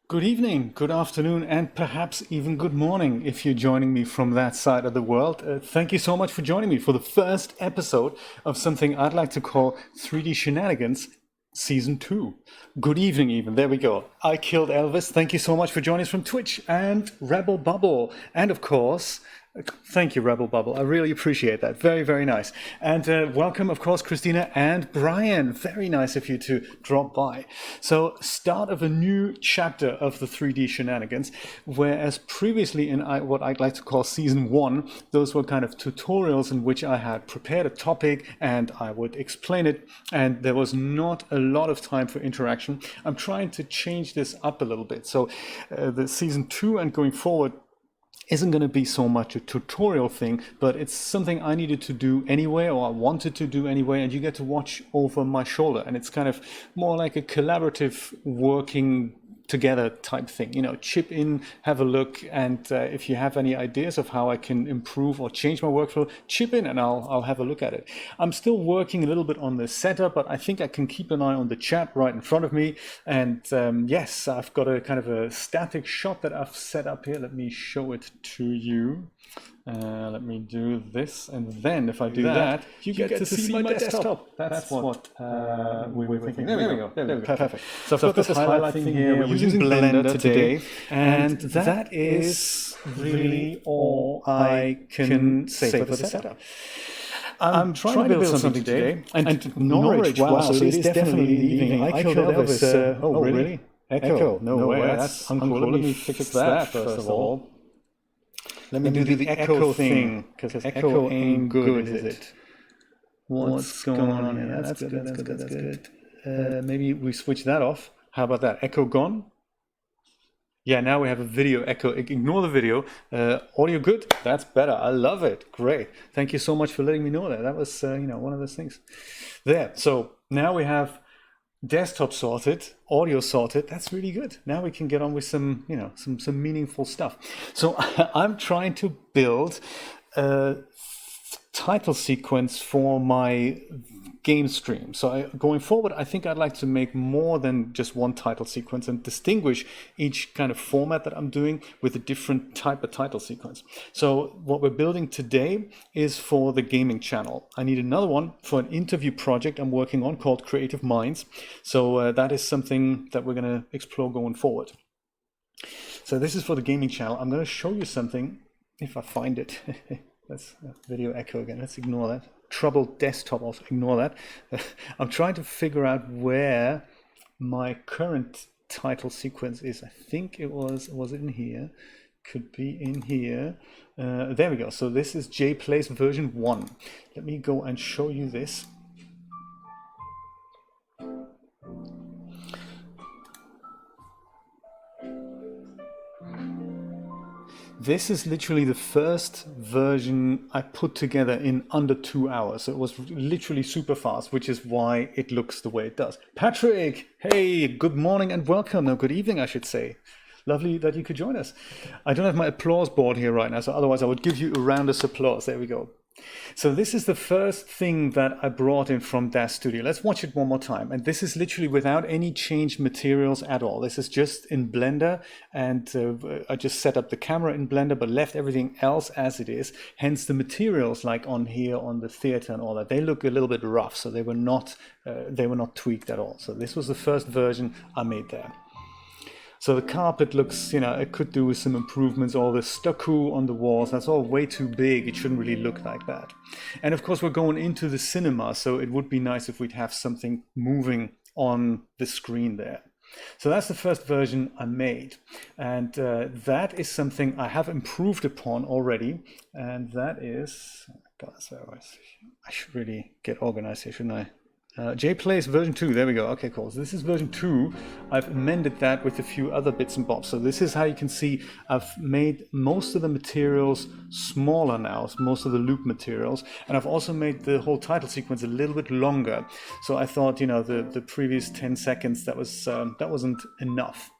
Good evening, good afternoon, and perhaps even good morning if you're joining me from that side of the world. Thank you so much for joining me for the first episode of something I'd like to call 3D Shenanigans Season 2. Good evening even, there we go. I killed Elvis. Thank you so much for joining us from Twitch and Rebel Bubble. And of course, thank you, Rebel Bubble. I really appreciate that. Very, very nice. And welcome, of course, Christina and Brian. Very nice of you to drop by. So, start of a new chapter of the 3D Shenanigans, whereas previously in what I'd like to call Season 1, those were kind of tutorials in which I had prepared a topic and I would explain it, and there was not a lot of time for interaction. I'm trying to change this up a little bit. So, the Season 2 and going forward isn't going to be so much a tutorial thing, but it's something I needed to do anyway, or I wanted to do anyway, and you get to watch over my shoulder. And it's kind of more like a collaborative working together type thing, you know, chip in, have a look, and if you have any ideas of how I can improve or change my workflow, chip in and I'll have a look at it. I'm still working a little bit on the setup, but I think I can keep an eye on the chat right in front of me. And yes, I've got a kind of a static shot that I've set up here. Let me show it to you. Let me do this, and then if I do that, you get to see my desktop. That's what we were thinking. There we go. Perfect. So I've got this highlight thing here. We're using Blender today, and that is really all I can say for the setup. I'm trying to build something today, and Norwich, wow, so it is definitely the evening. I killed Elvis. Oh, really? Echo? No way, that's uncool. Let me fix that first of all. Let me do the echo thing, because echo ain't good, is it? What's going on here? That's good. Maybe we switch that off. How about that? Echo gone? Yeah, now we have a video echo. Ignore the video. Audio good? That's better. I love it. Great. Thank you so much for letting me know that. That was, one of those things. There. So now we have desktop sorted, audio sorted. That's really good. Now we can get on with some meaningful stuff. So I'm trying to build a title sequence for my game stream. So going forward, I think I'd like to make more than just one title sequence and distinguish each kind of format that I'm doing with a different type of title sequence. So what we're building today is for the gaming channel. I need another one for an interview project I'm working on called Creative Minds. So that is something that we're going to explore going forward. So this is for the gaming channel. I'm going to show you something if I find it. That's a video echo again. Let's ignore that. Troubled desktop, also ignore that. I'm trying to figure out where my current title sequence is. I think it was it in here? Could be in here. There we go. So this is JPlays version 1. Let me go and show you this. This is literally the first version I put together in under 2 hours. So it was literally super fast, which is why it looks the way it does. Patrick, hey, good morning and welcome. No, good evening, I should say. Lovely that you could join us. I don't have my applause board here right now, so otherwise I would give you a round of applause. There we go. So this is the first thing that I brought in from DAZ Studio. Let's watch it one more time. And this is literally without any changed materials at all. This is just in Blender, and I just set up the camera in Blender, but left everything else as it is. Hence the materials, like on here, on the theater and all that, they look a little bit rough. So they were not tweaked at all. So this was the first version I made there. So the carpet looks, it could do with some improvements. All the stucco on the walls, that's all way too big. It shouldn't really look like that. And of course, we're going into the cinema, so it would be nice if we'd have something moving on the screen there. So that's the first version I made. And that is something I have improved upon already. And that is, God, I should really get organized here, shouldn't I? JPlays version 2, there we go. Okay, cool. So this is version 2. I've amended that with a few other bits and bobs. So this is how you can see I've made most of the materials smaller now, most of the loop materials. And I've also made the whole title sequence a little bit longer. So I thought, the previous 10 seconds, that wasn't enough.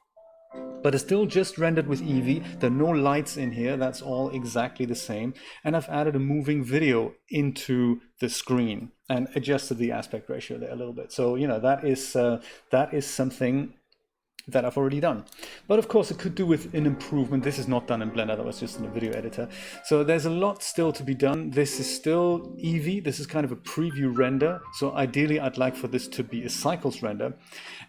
but it's still just rendered with Eevee. There are no lights in here. That's all exactly the same. And I've added a moving video into the screen and adjusted the aspect ratio there a little bit. So, you know, that is something that I've already done. But of course, it could do with an improvement. This is not done in Blender, that was just in a video editor. So there's a lot still to be done. This is still Eevee. This is kind of a preview render. So ideally, I'd like for this to be a cycles render.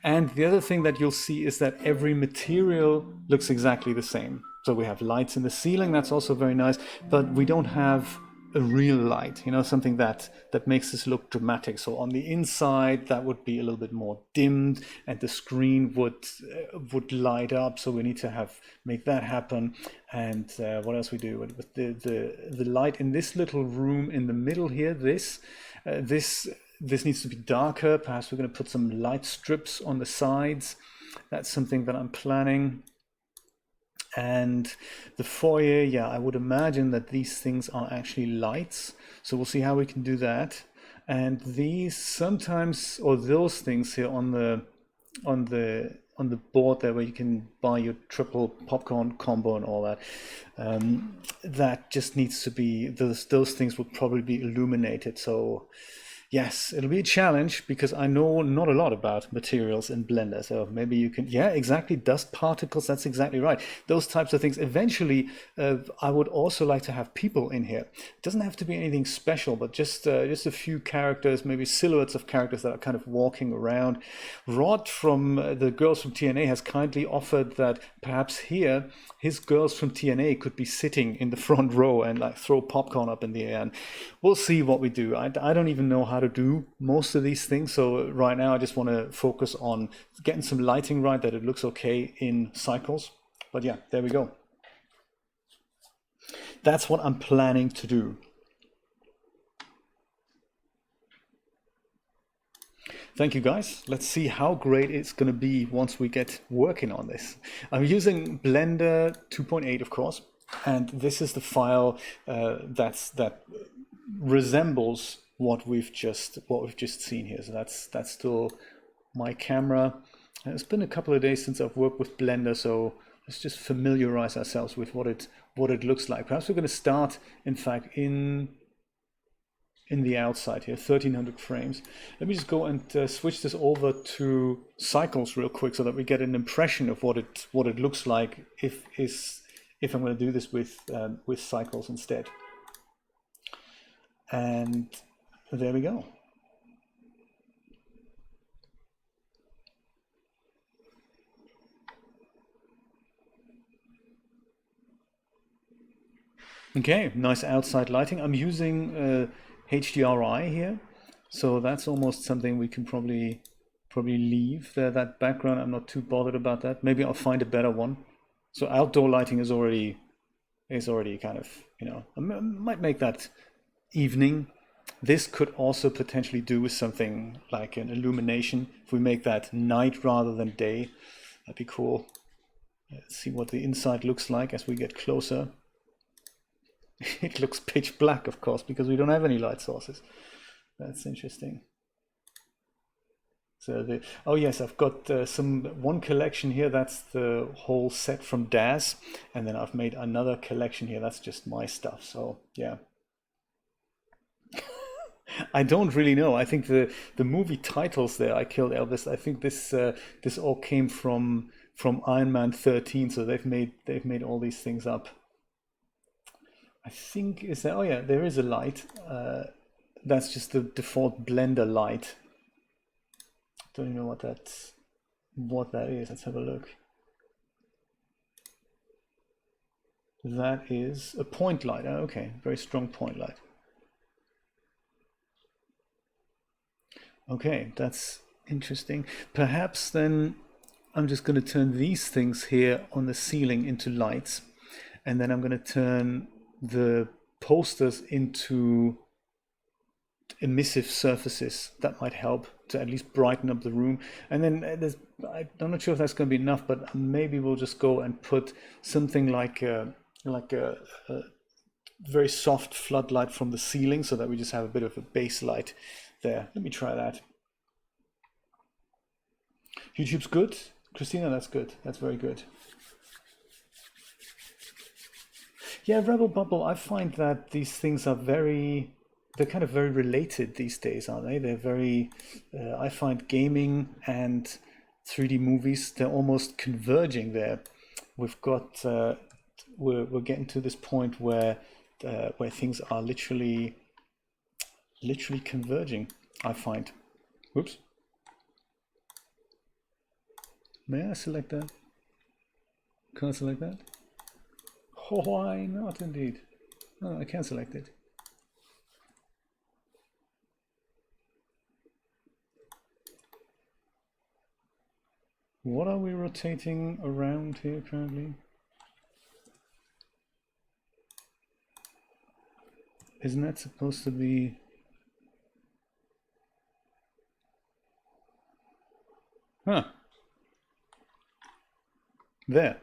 And the other thing that you'll see is that every material looks exactly the same. So we have lights in the ceiling, that's also very nice, but we don't have a real light, you know, something that makes this look dramatic. So on the inside, that would be a little bit more dimmed, and the screen would light up. So we need to make that happen. And what else we do with the light in this little room in the middle here? This needs to be darker. Perhaps we're going to put some light strips on the sides. That's something that I'm planning. And the foyer, yeah, I would imagine that these things are actually lights. So we'll see how we can do that. And these sometimes, or those things here on the board there where you can buy your triple popcorn combo and all that, that just needs to be, those things will probably be illuminated. So yes, it'll be a challenge because I know not a lot about materials in Blender. So maybe you can, yeah, exactly, dust particles, that's exactly right. Those types of things. Eventually, I would also like to have people in here. It doesn't have to be anything special, but just a few characters, maybe silhouettes of characters that are kind of walking around. Rod from the Girls from TNA has kindly offered that perhaps here, his Girls from TNA could be sitting in the front row and like throw popcorn up in the air. And we'll see what we do. I don't even know how to do most of these things. So right now I just want to focus on getting some lighting right, that it looks okay in cycles. But yeah, there we go. That's what I'm planning to do. Thank you guys. Let's see how great it's going to be once we get working on this. I'm using Blender 2.8, of course, and this is the file that resembles what we've just seen here. So that's still my camera. And it's been a couple of days since I've worked with Blender, so let's just familiarize ourselves with what it looks like. Perhaps we're going to start, in fact, in the outside here, 1300 frames. Let me just go and switch this over to cycles real quick so that we get an impression of what it looks like if I'm going to do this with cycles instead. And there we go. Okay, nice outside lighting. I'm using HDRI here, so that's almost something we can probably leave there. That background, I'm not too bothered about that. Maybe I'll find a better one. So outdoor lighting is already kind of, you know, I might make that evening. This could also potentially do with something like an illumination. If we make that night rather than day, that'd be cool. Let's see what the inside looks like as we get closer. It looks pitch black, of course, because we don't have any light sources. That's interesting. So oh yes, I've got one collection here. That's the whole set from DAZ, and then I've made another collection here. That's just my stuff. So yeah. I don't really know. I think the movie titles there, I Killed Elvis, I think this all came from Iron Man 13. So they've made all these things up. I think is that, oh yeah, there is a light. That's just the default Blender light. Don't even know what that is. Let's have a look. That is a point light. Oh, okay, very strong point light. Okay, that's interesting. Perhaps then I'm just going to turn these things here on the ceiling into lights, and then I'm going to turn the posters into emissive surfaces. That might help to at least brighten up the room. And then I'm not sure if that's going to be enough, but maybe we'll just go and put something like a very soft floodlight from the ceiling, so that we just have a bit of a base light there. Let me try that. YouTube's good, Christina. That's good. That's very good. Yeah, Rebel Bubble, I find that these things are they're kind of very related these days, aren't they? They're very, I find gaming and 3D movies, they're almost converging there. We've got, we're getting to this point where things are literally converging, I find. Whoops. May I select that? Can I select that? Why not, indeed? Oh, I can select it. What are we rotating around here currently? Isn't that supposed to be... Huh. There.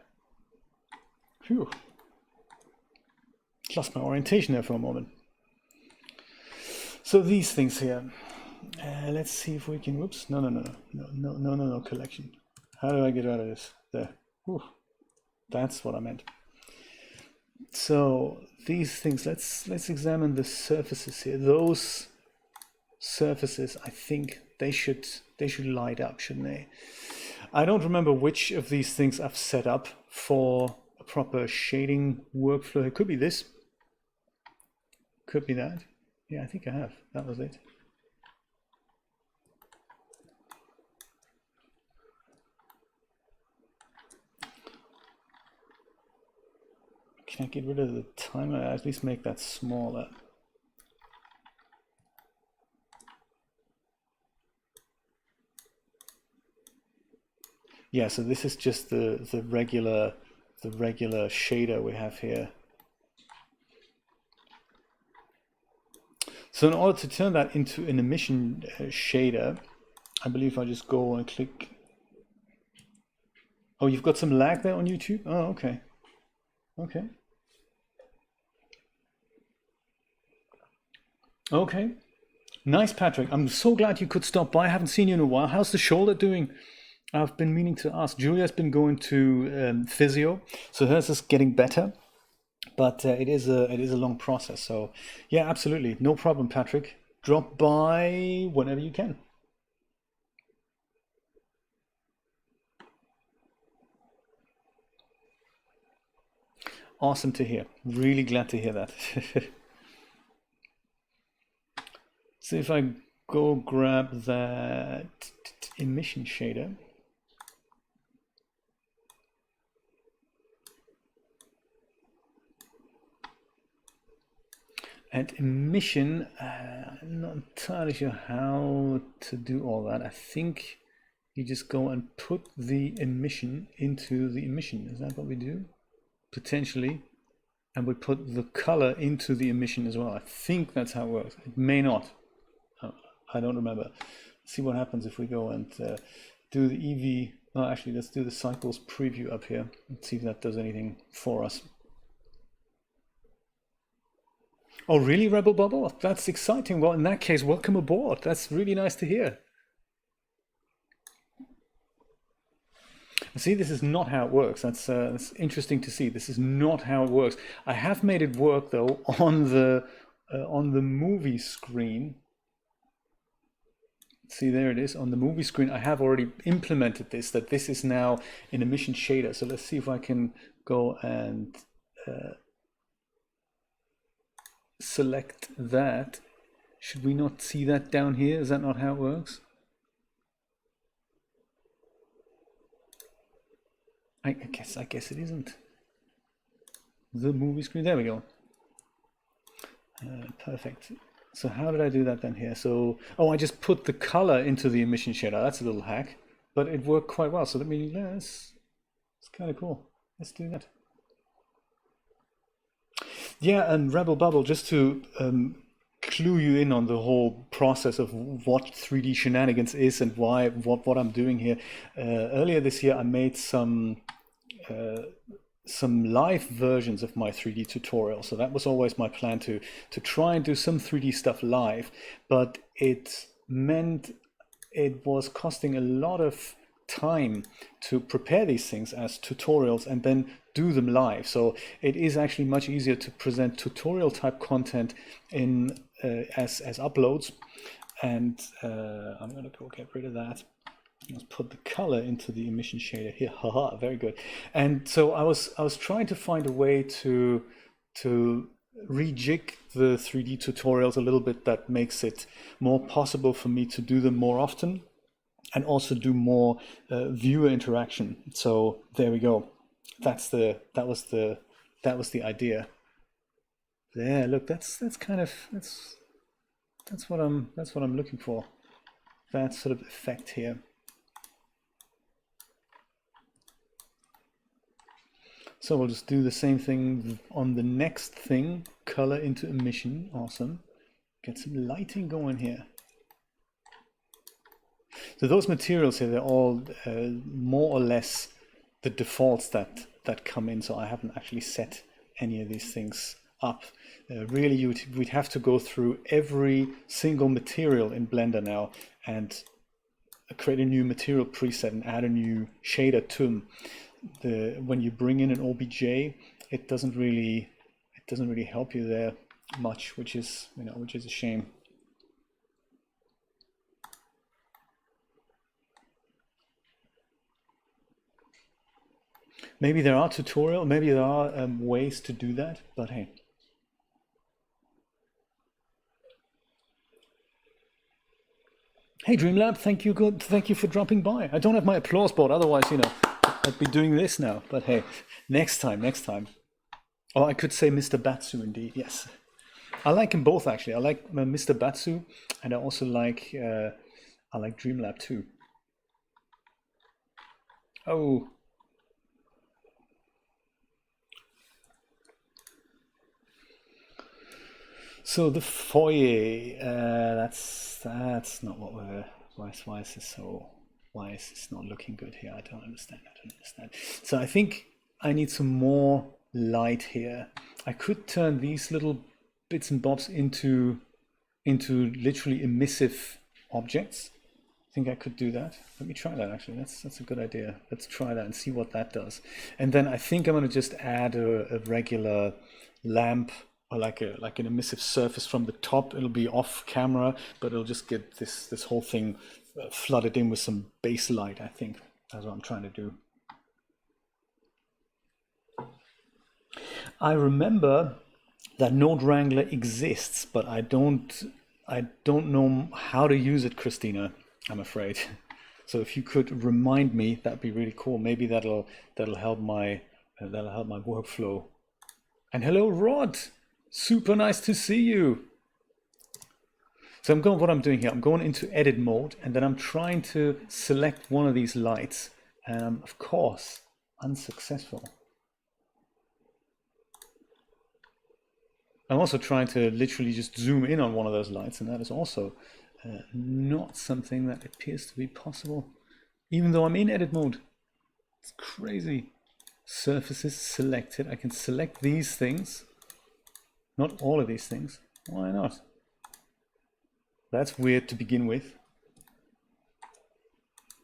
Phew. Lost my orientation there for a moment. So these things here. Let's see if we can... Whoops. No, collection. How do I get out of this? There. Whew. That's what I meant. So these things, let's examine the surfaces here. Those surfaces, I think they should light up, shouldn't they? I don't remember which of these things I've set up for a proper shading workflow. It could be this. Could be that. Yeah, I think I have. That was it. Can I get rid of the timer? At least make that smaller. Yeah, so this is just the regular shader we have here. So in order to turn that into an emission shader, I believe I just go and click. Oh, you've got some lag there on YouTube? Oh, okay. Okay. Okay. Nice, Patrick. I'm so glad you could stop by. I haven't seen you in a while. How's the shoulder doing? I've been meaning to ask. Julia's been going to physio, so hers is getting better, but it is a long process. So yeah, absolutely, no problem, Patrick. Drop by whenever you can. Awesome to hear. Really glad to hear that. See if I go grab that emission shader. And emission, I'm not entirely sure how to do all that. I think you just go and put the emission into the emission. Is that what we do? Potentially. And we put the color into the emission as well. I think that's how it works. It may not. I don't remember. Let's see what happens if we go and do the Eevee. Oh, actually, let's do the cycles preview up here. Let's see if that does anything for us. Oh, really, Rebel Bubble? That's exciting. Well, in that case, welcome aboard. That's really nice to hear. See, this is not how it works. That's interesting to see. This is not how it works. I have made it work though on the movie screen. See, there it is on the movie screen. I have already implemented this. That this is now an emission shader. So let's see if I can go and select that. Should we not see that down here? Is that not how it works? I guess it isn't. The movie screen. There we go. Perfect. So how did I do that then here? So, oh, I just put the color into the emission shader. That's a little hack, but it worked quite well. So let me, it's kind of cool. Let's do that. Yeah, and Rebel Bubble, just to clue you in on the whole process of what 3D Shenanigans is and why, what I'm doing here. Earlier this year, I made some live versions of my 3D tutorial. So that was always my plan to try and do some 3D stuff live, but it meant it was costing a lot of time to prepare these things as tutorials and then do them live. So it is actually much easier to present tutorial type content in as uploads. And I'm going to go get rid of that. Let's put the color into the emission shader here. Haha, very good. And so I was trying to find a way to rejig the 3D tutorials a little bit that makes it more possible for me to do them more often and also do more viewer interaction. So there we go. That was the idea. There, look, that's what I'm looking for. That sort of effect here. So we'll just do the same thing on the next thing. Color into emission. Awesome. Get some lighting going here. So those materials here, they're all more or less the defaults that come in. So I haven't actually set any of these things up. Really, we'd have to go through every single material in Blender now and create a new material preset and add a new shader to them. When you bring in an OBJ, it doesn't really help you there much, which is a shame. Maybe there are ways to do that, but hey. Hey Dreamlab, thank you for dropping by. I don't have my applause board, otherwise, I'd be doing this now. But hey, next time. Oh, I could say Mr. Batsu indeed. Yes, I like them both actually. I like Mr. Batsu, and I also like Dreamlab too. Oh. So the foyer, that's not what we're. Why is this not looking good here? I don't understand. So I think I need some more light here. I could turn these little bits and bobs into literally emissive objects. I think I could do that. Let me try that actually. That's a good idea. Let's try that and see what that does. And then I think I'm going to just add a regular lamp, or like an emissive surface from the top. It'll be off camera, but it'll just get this whole thing flooded in with some base light. I think that's what I'm trying to do. I remember that Node Wrangler exists, but I don't know how to use it, Christina, I'm afraid. So if you could remind me, that'd be really cool. Maybe that'll help my workflow. And hello, Rod. Super nice to see you. So what I'm doing here, I'm going into edit mode, and then I'm trying to select one of these lights. Of course, unsuccessful. I'm also trying to literally just zoom in on one of those lights, and that is also not something that appears to be possible, even though I'm in edit mode. It's crazy. Surfaces selected. I can select these things. Not all of these things. Why not? That's weird to begin with.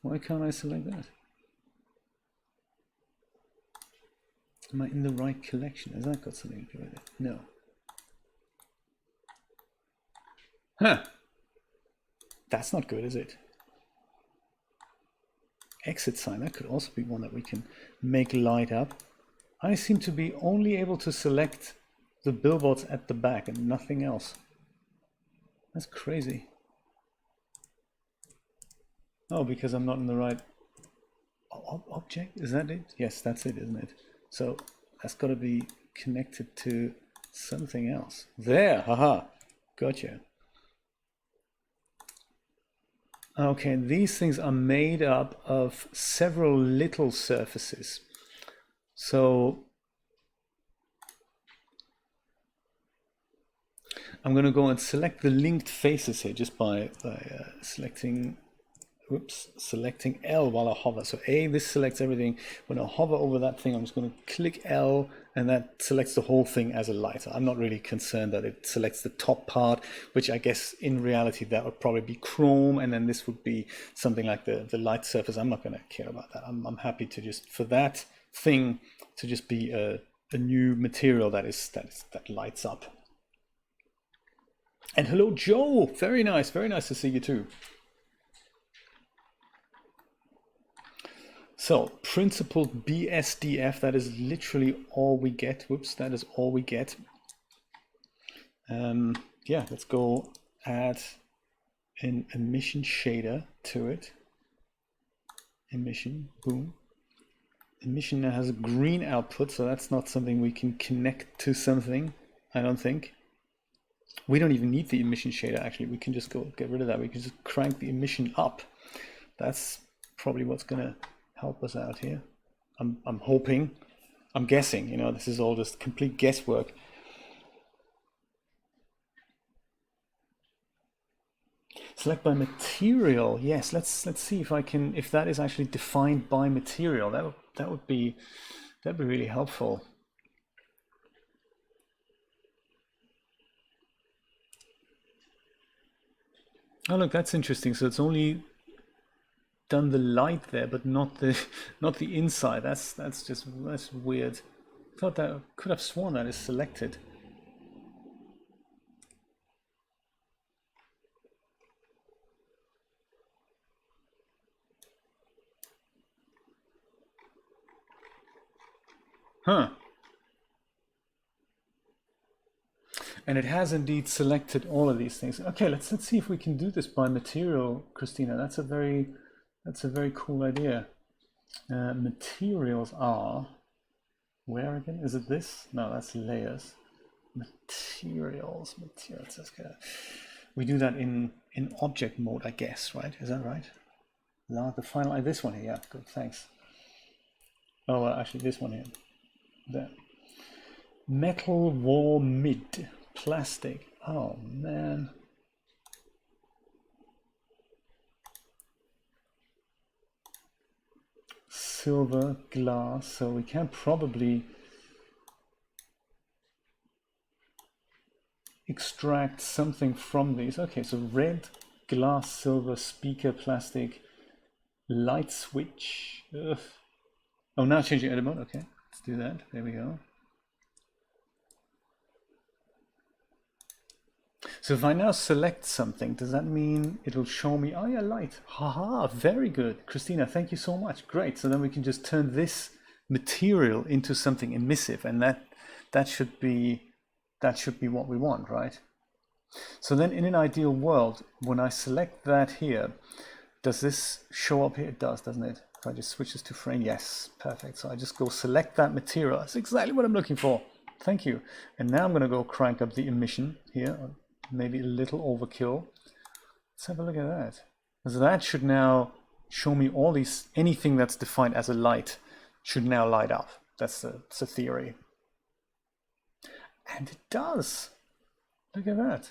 Why can't I select that? Am I in the right collection? Has that got something to do with it? No. Huh. That's not good, is it? Exit sign. That could also be one that we can make light up. I seem to be only able to select the billboards at the back and nothing else. That's crazy. Oh, because I'm not in the right object? Is that it? Yes, that's it, isn't it? So that's got to be connected to something else. There, haha, gotcha. Okay, these things are made up of several little surfaces. So I'm going to go and select the linked faces here just by selecting whoops, selecting L while I hover. So A, this selects everything. When I hover over that thing, I'm just going to click L, and that selects the whole thing as a light. I'm not really concerned that it selects the top part, which I guess in reality that would probably be chrome, and then this would be something like the light surface. I'm not going to care about that. I'm happy to just, for that thing to just be a new material that lights up. And hello, Joe. Very nice to see you too. So principled BSDF, that is literally all we get. Whoops, that is all we get. Yeah, let's go add an emission shader to it. Emission, boom. Emission now has a green output, so that's not something we can connect to something, I don't think. We don't even need the emission shader, actually. We can just go get rid of that. We can just crank the emission up. That's probably what's going to help us out here. I'm hoping, I'm guessing, you know, this is all just complete guesswork. Select by material. Yes, let's see if I can, if that is actually defined by material. That'd be really helpful. Oh look, that's interesting. So it's only done the light there, but not the inside. That's weird. I thought that, could have sworn that is selected. Huh. And it has indeed selected all of these things. Okay, let's see if we can do this by material, Christina. That's a very cool idea. Materials are, where again? Is it this? No, that's layers. Materials. We do that in object mode, I guess, right? Is that right? The final, this one here. Yeah, good. Thanks. Oh, well, actually, this one here. There. Metal wall mid. Plastic. Oh man. Silver, glass. So we can probably extract something from these. Okay, so red, glass, silver, speaker, plastic, light switch. Ugh. Oh, now changing edit mode. Okay, let's do that. There we go. So if I now select something, does that mean it'll show me, oh yeah, light. Haha, very good. Christina, thank you so much. Great. So then we can just turn this material into something emissive, and that should be what we want, right? So then in an ideal world, when I select that here, does this show up here? It does, doesn't it? If I just switch this to frame, yes, perfect. So I just go select that material. That's exactly what I'm looking for. Thank you. And now I'm going to go crank up the emission here. Maybe a little overkill. Let's have a look at that. So that should now show me all these, anything that's defined as a light should now light up. That's a theory. And it does. Look at that.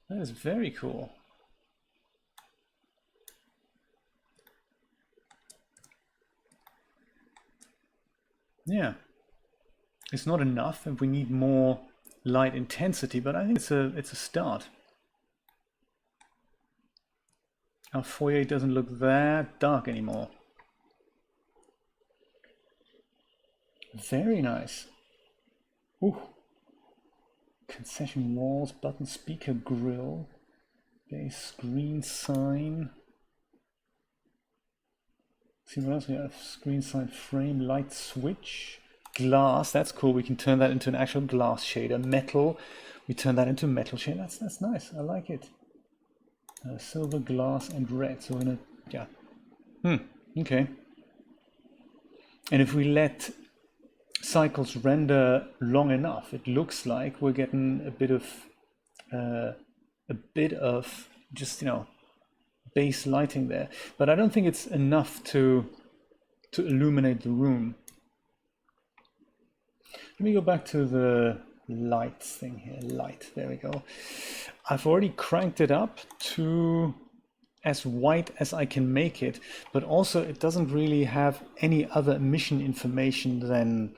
That is very cool. Yeah. It's not enough, and we need more light intensity, but I think it's a start. Our foyer doesn't look that dark anymore. Very nice. Ooh. Concession walls, button, speaker, grill, base, screen sign. See what else we have? Screen sign, frame, light switch. Glass, that's cool. We can turn that into an actual glass shader. Metal, we turn that into metal shader. That's nice. I like it. Silver, glass, and red. So we're gonna, yeah. Okay. And if we let cycles render long enough, it looks like we're getting a bit of just, you know, base lighting there. But I don't think it's enough to illuminate the room. Let me go back to the lights thing here. Light, there we go. I've already cranked it up to as white as I can make it, but also it doesn't really have any other emission information than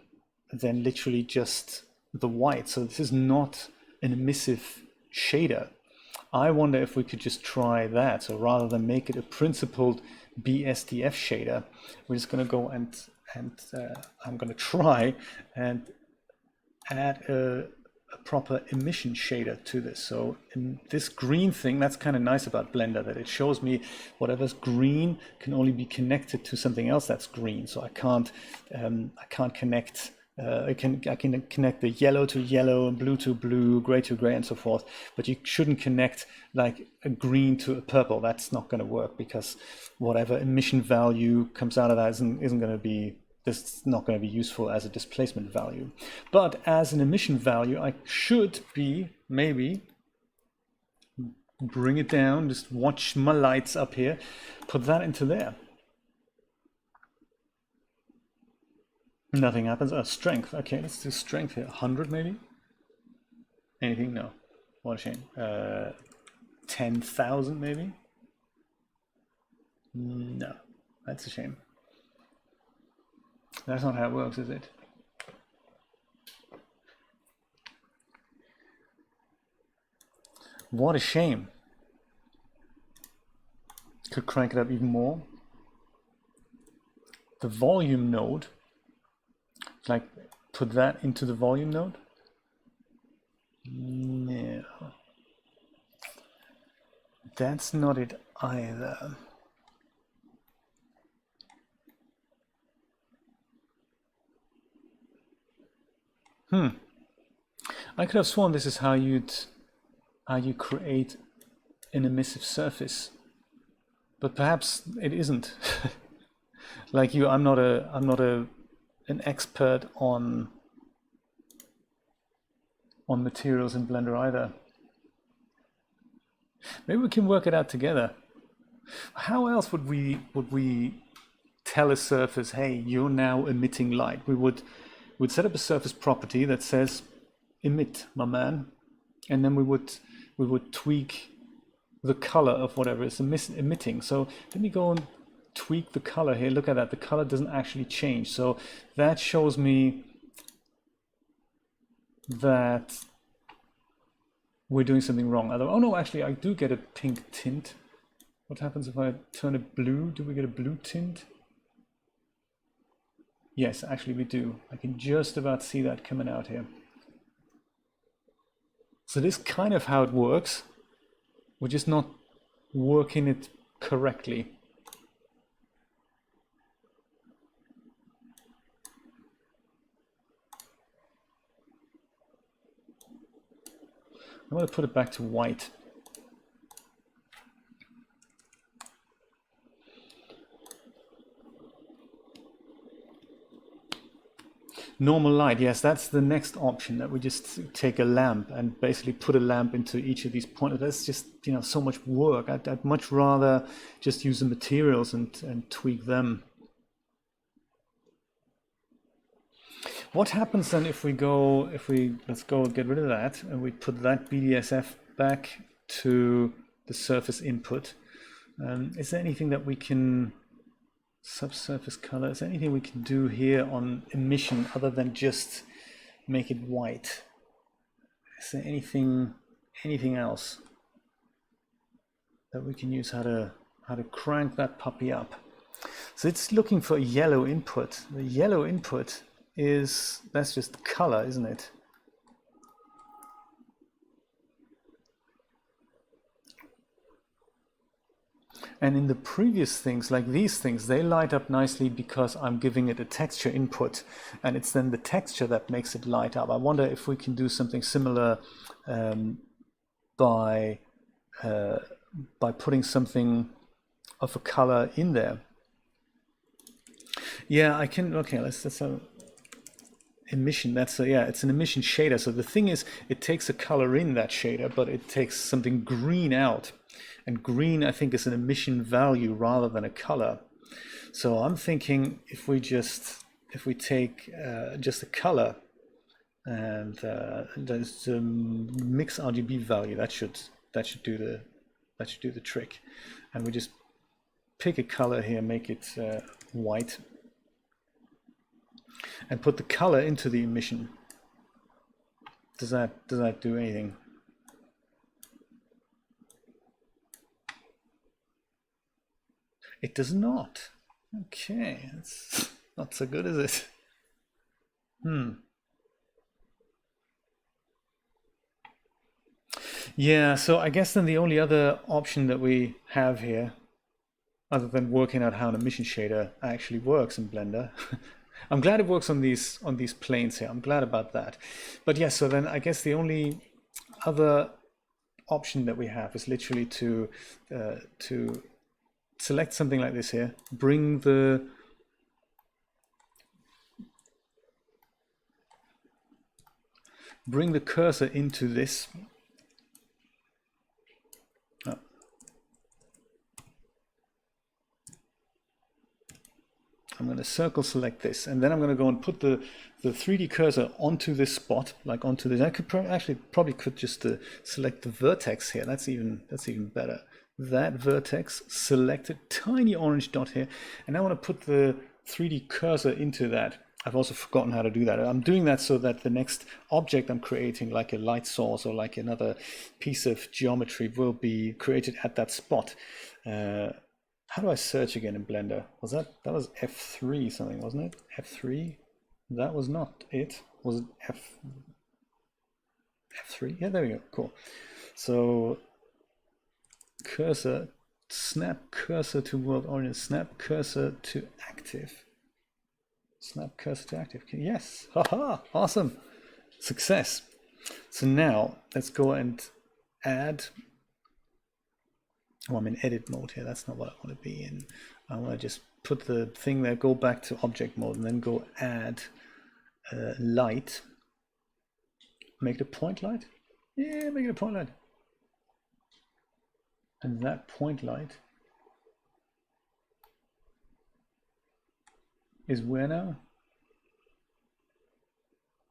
literally just the white. So this is not an emissive shader. I wonder if we could just try that. So rather than make it a principled BSDF shader, we're just going to go and I'm going to try and add a proper emission shader to this. So in this green thing, that's kind of nice about Blender, that it shows me whatever's green can only be connected to something else that's green. So I can't connect. I can connect the yellow to yellow, blue to blue, gray to gray, and so forth. But you shouldn't connect like a green to a purple. That's not going to work, because whatever emission value comes out of that isn't going to be. This is not going to be useful as a displacement value. But as an emission value, I should be maybe bring it down. Just watch my lights up here. Put that into there. Nothing happens. Oh, strength. Okay, let's do strength here. 100 maybe? Anything? No. What a shame. 10,000 maybe? No. That's a shame. That's not how it works, is it? What a shame. Could crank it up even more. The volume node, like put that into the volume node. No. That's not it either. I could have sworn this is how you create an emissive surface, but perhaps it isn't. Like you, I'm not an expert on materials in Blender either. Maybe we can work it out together. How else would we tell a surface, hey, you're now emitting light? We'd set up a surface property that says emit, my man, and then we would tweak the color of whatever is emitting. So let me go and tweak the color here. Look at that. The color doesn't actually change. So that shows me that we're doing something wrong. Oh no, actually I do get a pink tint. What happens if I turn it blue? Do we get a blue tint? Yes, actually we do. I can just about see that coming out here. So this is kind of how it works. We're just not working it correctly. I'm going to put it back to white. Normal light, yes, that's the next option, that we just take a lamp and basically put a lamp into each of these points. That's just, you know, so much work. I'd much rather just use the materials and tweak them. What happens then if let's go get rid of that and we put that BDSF back to the surface input? Is there anything that we can, subsurface color, is there anything we can do here on emission other than just make it white? Is there anything else that we can use, how to crank that puppy up? So it's looking for a yellow input. The yellow input that's just color, isn't it? And in the previous things, like these things, they light up nicely because I'm giving it a texture input, and it's then the texture that makes it light up. I wonder if we can do something similar by putting something of a color in there. Yeah, I can. Okay, let's have emission. It's an emission shader. So the thing is, it takes a color in that shader, but it takes something green out. And green, I think, is an emission value rather than a color. So I'm thinking if we take just a color and there's a mix RGB value, that should do the trick. and we just pick a color here, make it white, and put the color into the emission. Does that do anything? It does not. Okay, that's not so good, is it? Yeah, so I guess then the only other option that we have here, other than working out how an emission shader actually works in Blender, I'm glad it works on these planes here. I'm glad about that. But yeah, so then I guess the only other option that we have is literally to select something like this here, bring the cursor into this. I'm going to circle select this, and then I'm going to go and put the 3D cursor onto this spot, like onto this. I could probably could just select the vertex here. That's even better. That vertex, select a tiny orange dot here, and I want to put the 3D cursor into that. I've also forgotten how to do that. I'm doing that so that the next object I'm creating, like a light source or like another piece of geometry, will be created at that spot. How do I search again in Blender? That was F3 something, wasn't it? F3? That was not it. Was it F3? Yeah, there we go. Cool. So cursor, snap cursor to world origin, snap cursor to active. Snap cursor to active. Yes. Haha. Awesome. Success. So now let's go and add. Oh, I'm in edit mode here. That's not what I want to be in. I want to just put the thing there, go back to object mode, and then go add light. Make it a point light. Yeah, make it a point light. And that point light is where now?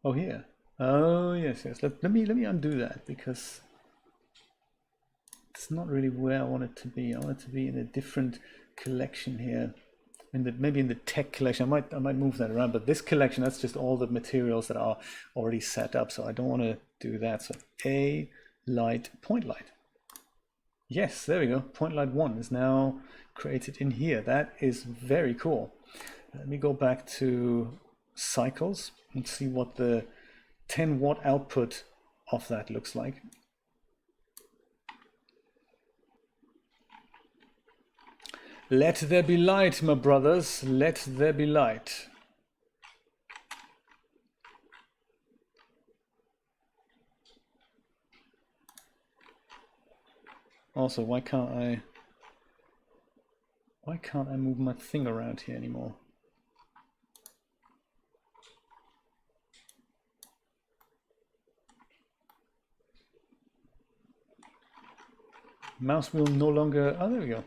Oh, here. Oh, yes. Let me undo that, because it's not really where I want it to be. I want it to be in a different collection here. Maybe in the tech collection. I might move that around, but this collection, that's just all the materials that are already set up, so I don't want to do that. So a light, point light. Yes, there we go. Point light 1 is now created in here. That is very cool. Let me go back to cycles and see what the 10-watt output of that looks like. Let there be light, my brothers. Let there be light. Also, why can't I move my thing around here anymore? Mouse wheel no longer, oh, there we go.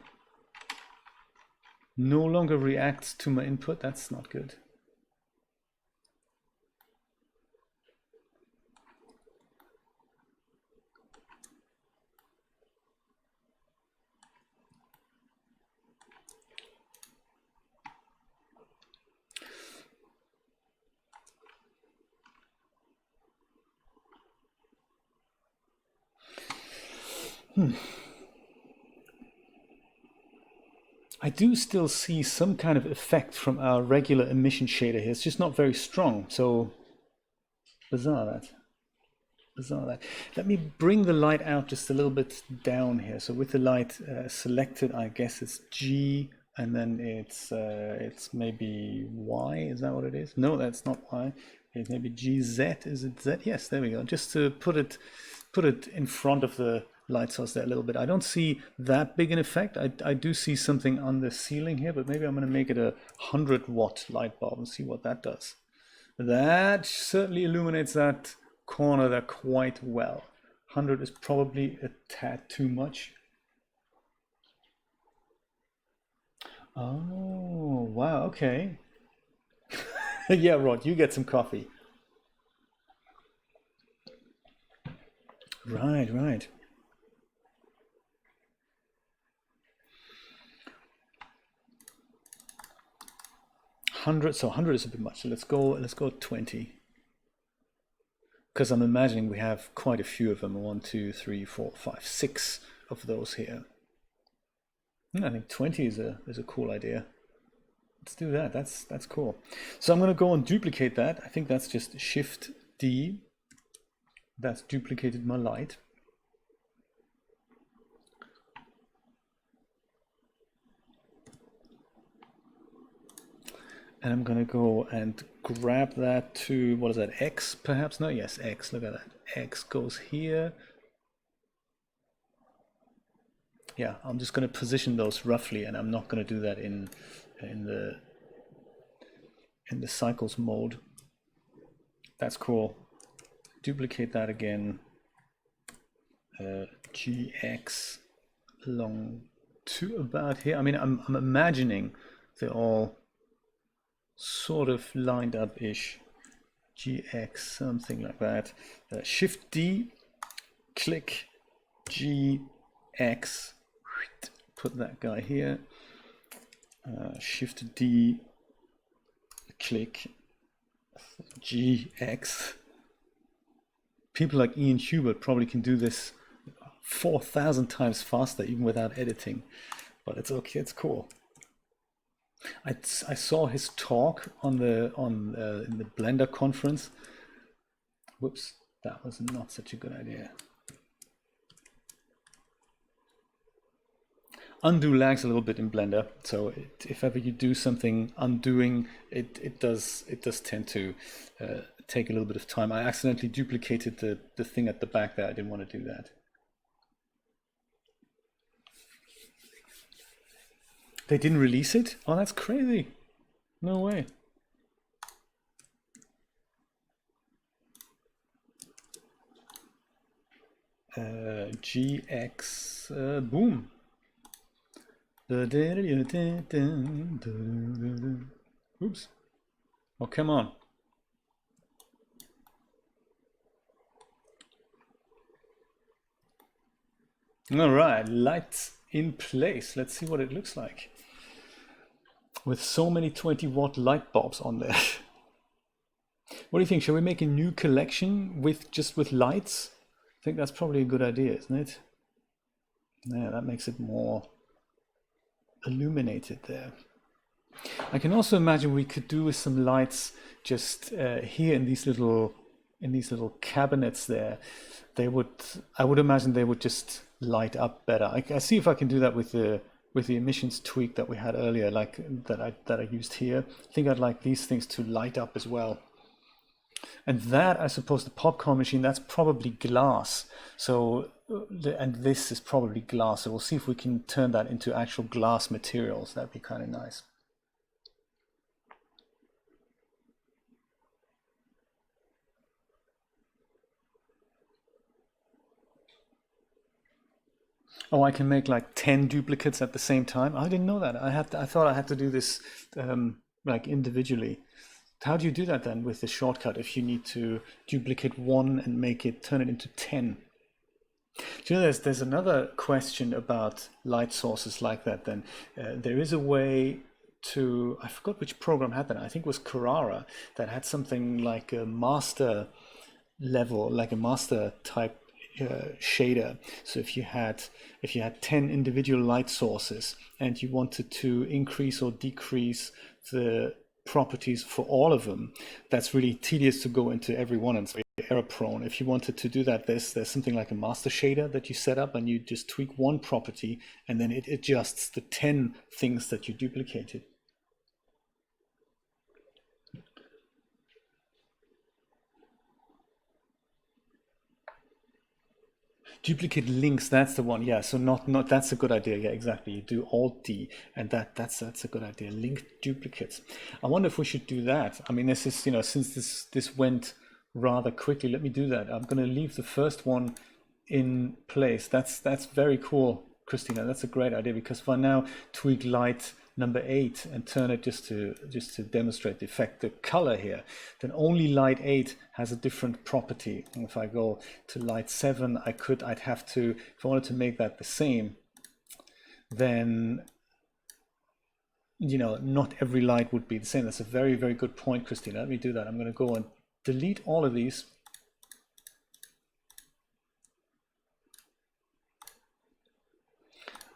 No longer reacts to my input. That's not good. I do still see some kind of effect from our regular emission shader here. It's just not very strong. So bizarre that. Bizarre that. Let me bring the light out just a little bit down here. So with the light selected, I guess it's G, and then it's maybe Y. Is that what it is? No, that's not Y. It's maybe GZ. Is it Z? Yes, there we go. Just to put it in front of the light source there a little bit. I don't see that big an effect. I do see something on the ceiling here, but maybe I'm going to make it a 100-watt light bulb and see what that does. That certainly illuminates that corner there quite well. 100 is probably a tad too much. Oh, wow, okay. Yeah, Rod, you get some coffee. Right. 100. So 100 is a bit much. So let's go 20. Because I'm imagining we have quite a few of them. 1, 2, 3, 4, 5, 6 of those here. I think 20 is a cool idea. Let's do that. That's cool. So I'm going to go and duplicate that. I think that's just Shift D. That's duplicated my light. And I'm going to go and grab that to, what is that, X perhaps? No, yes, X. Look at that. X goes here. Yeah, I'm just going to position those roughly, and I'm not going to do that in the cycles mode. That's cool. Duplicate that again. GX along to about here. I mean, I'm imagining they're all sort of lined up-ish. GX, something like that. Shift D, click GX. Put that guy here. Shift D, click GX. People like Ian Hubert probably can do this 4,000 times faster, even without editing. But it's okay. It's cool. I saw his talk on the in the Blender conference. Whoops, that was not such a good idea. Undo lags a little bit in Blender, so if ever you do something undoing, it does tend to take a little bit of time. I accidentally duplicated the thing at the back there. I didn't want to do that. They didn't release it? Oh, that's crazy. No way. GX, boom. Oops. Oh, come on. All right, lights in place. Let's see what it looks like. With so many 20-watt light bulbs on there. What do you think? Shall we make a new collection just with lights? I think that's probably a good idea, isn't it? Yeah, that makes it more illuminated there. I can also imagine we could do with some lights just here in these little cabinets there. I would imagine they would just light up better. I see if I can do that with the emissions tweak that we had earlier, like that I used here. I think I'd like these things to light up as well. And that, I suppose, the popcorn machine, that's probably glass. So, and this is probably glass. So we'll see if we can turn that into actual glass materials. That'd be kind of nice. Oh, I can make like 10 duplicates at the same time. I didn't know that. I thought I had to do this like individually. How do you do that then with the shortcut if you need to duplicate one and turn it into 10? Do you know, there's another question about light sources like that then. There is a way to, I forgot which program had that. I think it was Carrara that had something like a master level, like a master type shader. So if you had 10 individual light sources and you wanted to increase or decrease the properties for all of them, that's really tedious to go into every one and error prone. If you wanted to do that, there's something like a master shader that you set up and you just tweak one property and then it adjusts the 10 things that you duplicated. Duplicate links, that's the one. Yeah, so not that's a good idea. Yeah, exactly. You do Alt D, and that's a good idea. Link duplicates. I wonder if we should do that. I mean, this is, you know, since this went rather quickly, let me do that. I'm going to leave the first one in place. That's very cool, Christina. That's a great idea, because if I now tweak light number 8 and turn it just to demonstrate the effect, the color here, then only light 8 has a different property. And if I go to light 7, I'd have to, if I wanted to make that the same, then you know, not every light would be the same. That's a very, very good point, Christina. Let me do that. I'm going to go and delete all of these.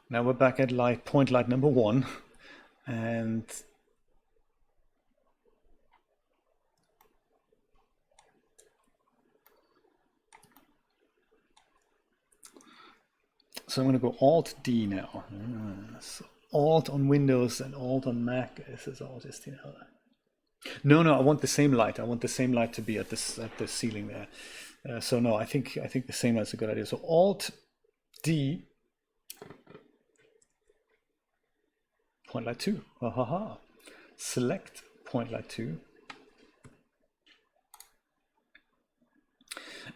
Now we're back at point light number 1, and so I'm going to go Alt D now. So Alt on Windows and Alt on Mac. This is all just, you know. No, I want the same light. I want the same light to be at the ceiling there. So no, I think the same light's a good idea. So Alt D, point light 2. Select point light 2,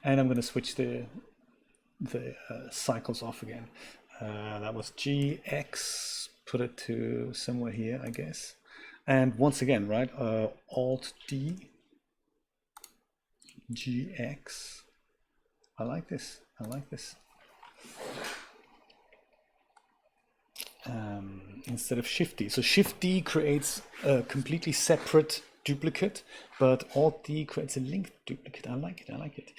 and I'm going to switch the cycles off again. That was GX. Put it to somewhere here, I guess. And once again, right, Alt D, GX. I like this. Instead of Shift D. So Shift D creates a completely separate duplicate, but Alt D creates a linked duplicate. I like it.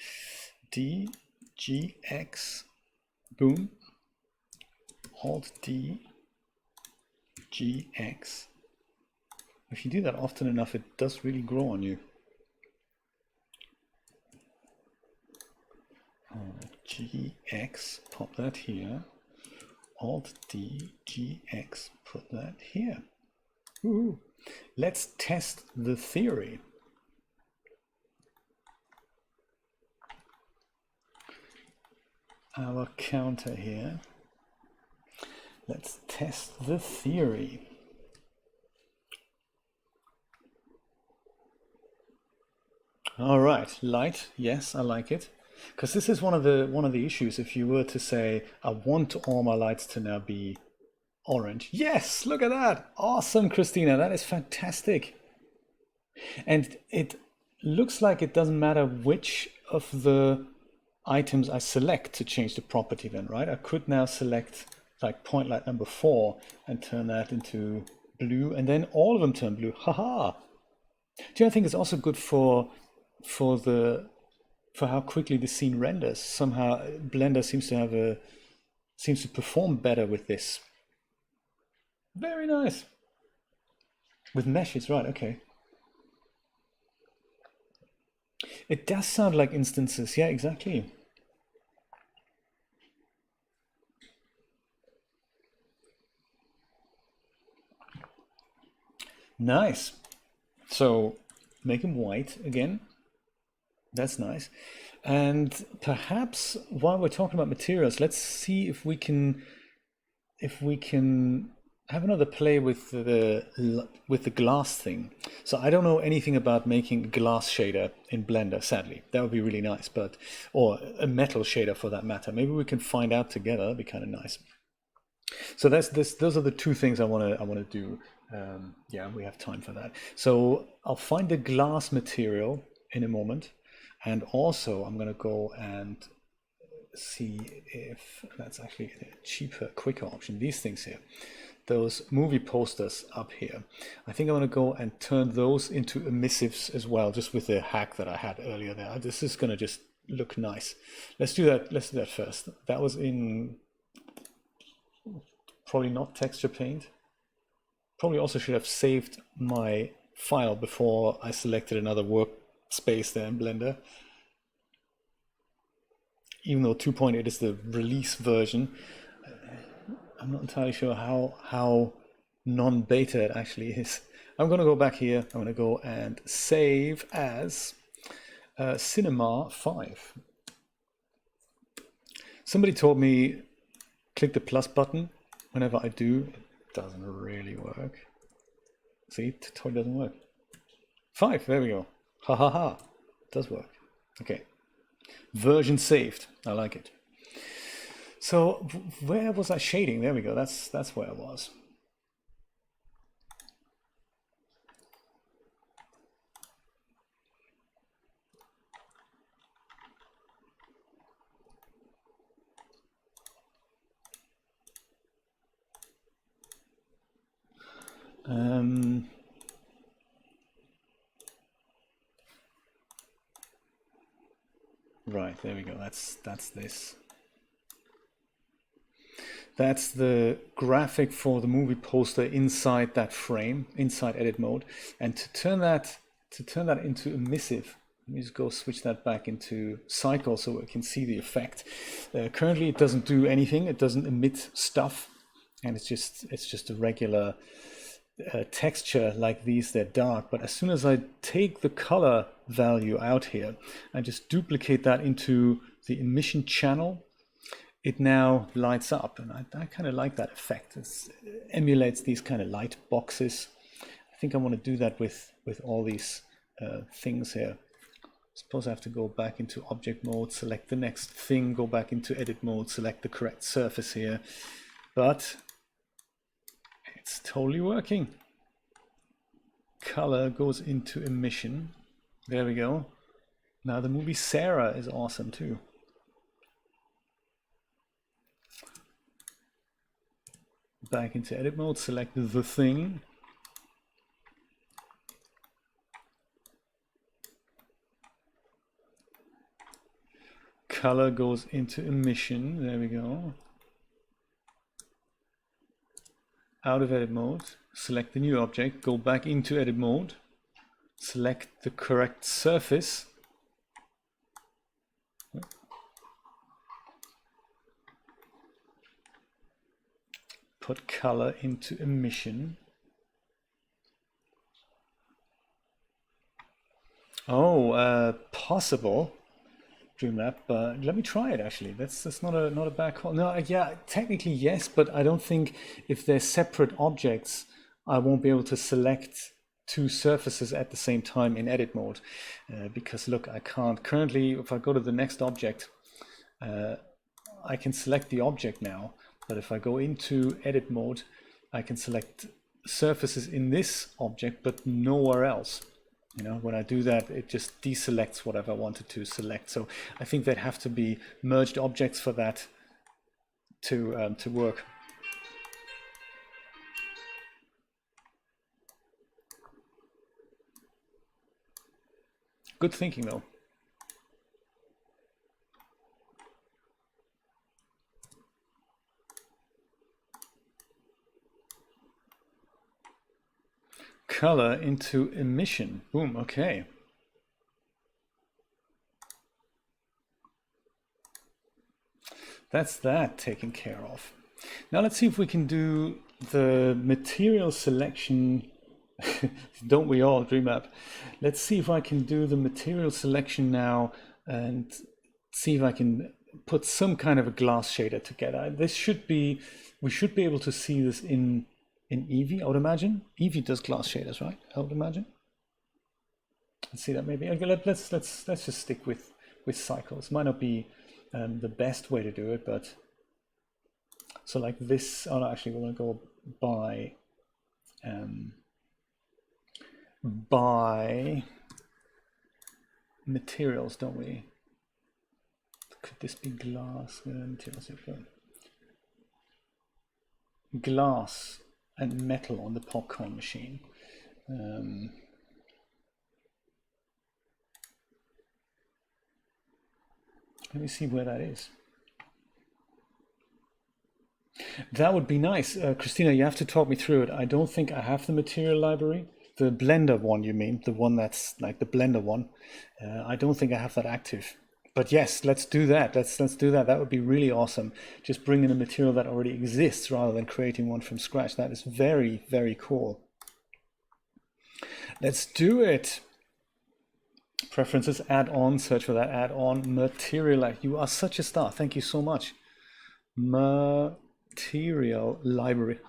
D, GX, boom. Alt D, GX. If you do that often enough, it does really grow on you. GX, pop that here. Alt D, GX, put that here. Ooh. Let's test the theory. Our counter here. Let's test the theory. All right, light, yes, I like it. Because this is one of the issues. If you were to say, I want all my lights to now be orange. Yes, look at that. Awesome, Christina. That is fantastic. And it looks like it doesn't matter which of the items I select to change the property then, right? I could now select like point light number 4 and turn that into blue, and then all of them turn blue. Haha. Do you know, I think it's also good for how quickly the scene renders. Somehow Blender seems to perform better with this. Very nice. With meshes, right, okay. It does sound like instances, yeah, exactly. Nice. So make them white again. That's nice. And perhaps while we're talking about materials, let's see if we can have another play with the glass thing. So I don't know anything about making a glass shader in Blender, sadly. That would be really nice, or a metal shader for that matter. Maybe we can find out together. That'd be kind of nice. So those are the two things I want to do. Yeah, we have time for that. So I'll find the glass material in a moment, and also I'm going to go and see if that's actually a cheaper, quicker option. These things here, those movie posters up here, I think I want to go and turn those into emissives as well, just with the hack that I had earlier there. This is going to just look nice. Let's do that first. That was in probably not texture paint. Probably also should have saved my file before I selected another workspace there in Blender. Even though 2.8 is the release version, I'm not entirely sure how non-beta it actually is. I'm going to go back here. I'm going to go and save as Cinema 5. Somebody told me click the plus button. Whenever I do, it doesn't really work. See, it totally doesn't work. 5, there we go. Ha ha ha. It does work. Okay. Version saved. I like it. So where was I shading? There we go. That's where I was. Right, there we go. That's this. That's the graphic for the movie poster inside that frame, inside edit mode. And to turn that into emissive, let me just go switch that back into cycle so we can see the effect. Currently, it doesn't do anything. It doesn't emit stuff, and it's just a regular texture like these. They're dark. But as soon as I take the color value out here, I just duplicate that into the emission channel. It now lights up, and I kind of like that effect. It emulates these kind of light boxes. I think I want to do that with all these things here. Suppose I have to go back into object mode, select the next thing, go back into edit mode, select the correct surface here. But it's totally working. Color goes into emission. There we go. Now the movie Sarah is awesome too. Back into edit mode, select the thing. Color goes into emission. There we go. Out of edit mode, select the new object, go back into edit mode, select the correct surface. Put color into emission. Oh, possible. Dreamlab, but let me try it actually. That's not a bad call. No, yeah, technically yes, but I don't think if they're separate objects, I won't be able to select two surfaces at the same time in edit mode. Because look, I can't currently, if I go to the next object, I can select the object now, but if I go into edit mode, I can select surfaces in this object, but nowhere else. You know, when I do that, it just deselects whatever I wanted to select. So I think there'd have to be merged objects for that to work. Good thinking, though. Color into emission. Boom, okay. That's that taken care of. Now let's see if we can do the material selection. Don't we all, DreamApp? Let's see if I can do the material selection now and see if I can put some kind of a glass shader together. This should be, we should be able to see this in Eevee, I would imagine. Eevee does glass shaders, right? I would imagine. Let's see that maybe. Okay, let's just stick with cycles. Might not be the best way to do it, but so like this. Oh no, actually, we're going to go by materials, don't we? Could this be glass? Materials. Glass and metal on the popcorn machine. Let me see where that is. That would be nice. Christina, you have to talk me through it. I don't think I have the material library. The Blender one, you mean? The one that's like the Blender one. I don't think I have that active. But yes, let's do that. Let's do that. That would be really awesome. Just bring in a material that already exists rather than creating one from scratch. That is very, very cool. Let's do it. Preferences, add-on, search for that add-on. Material Light. You are such a star. Thank you so much. Material library.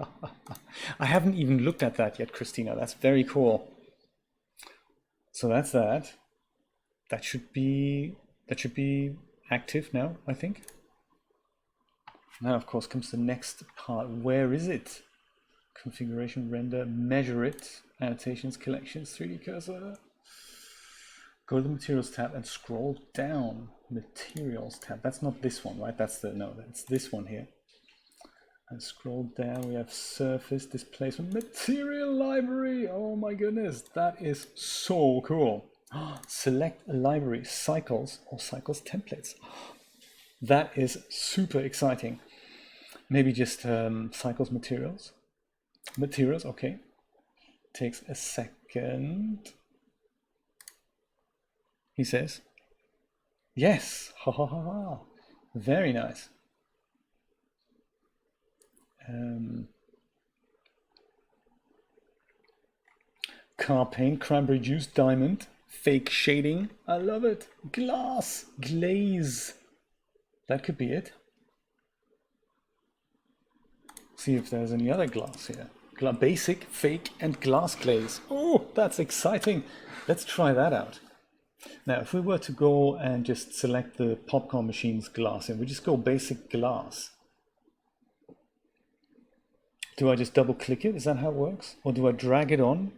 I haven't even looked at that yet, Christina. That's very cool. So that's that. That should be active now, I think. Now, of course, comes the next part. Where is it? Configuration, render, measure it, annotations, collections, 3D cursor. Go to the materials tab and scroll down. Materials tab. That's not this one, right? That's the, no, that's this one here. And scroll down, we have surface displacement material library. Oh my goodness, that is so cool. Select a library, cycles or cycles templates. That is super exciting. Maybe just cycles materials. Materials, okay. Takes a second. He says, yes, ha ha ha ha. Very nice. Car paint, cranberry juice, diamond, fake shading. I love it. Glass, glaze. That could be it. See if there's any other glass here. Basic, fake, and glass glaze. Oh, that's exciting. Let's try that out. Now, if we were to go and just select the popcorn machine's glass, and we just go basic glass. Do I just double click it? Is that how it works? Or do I drag it on?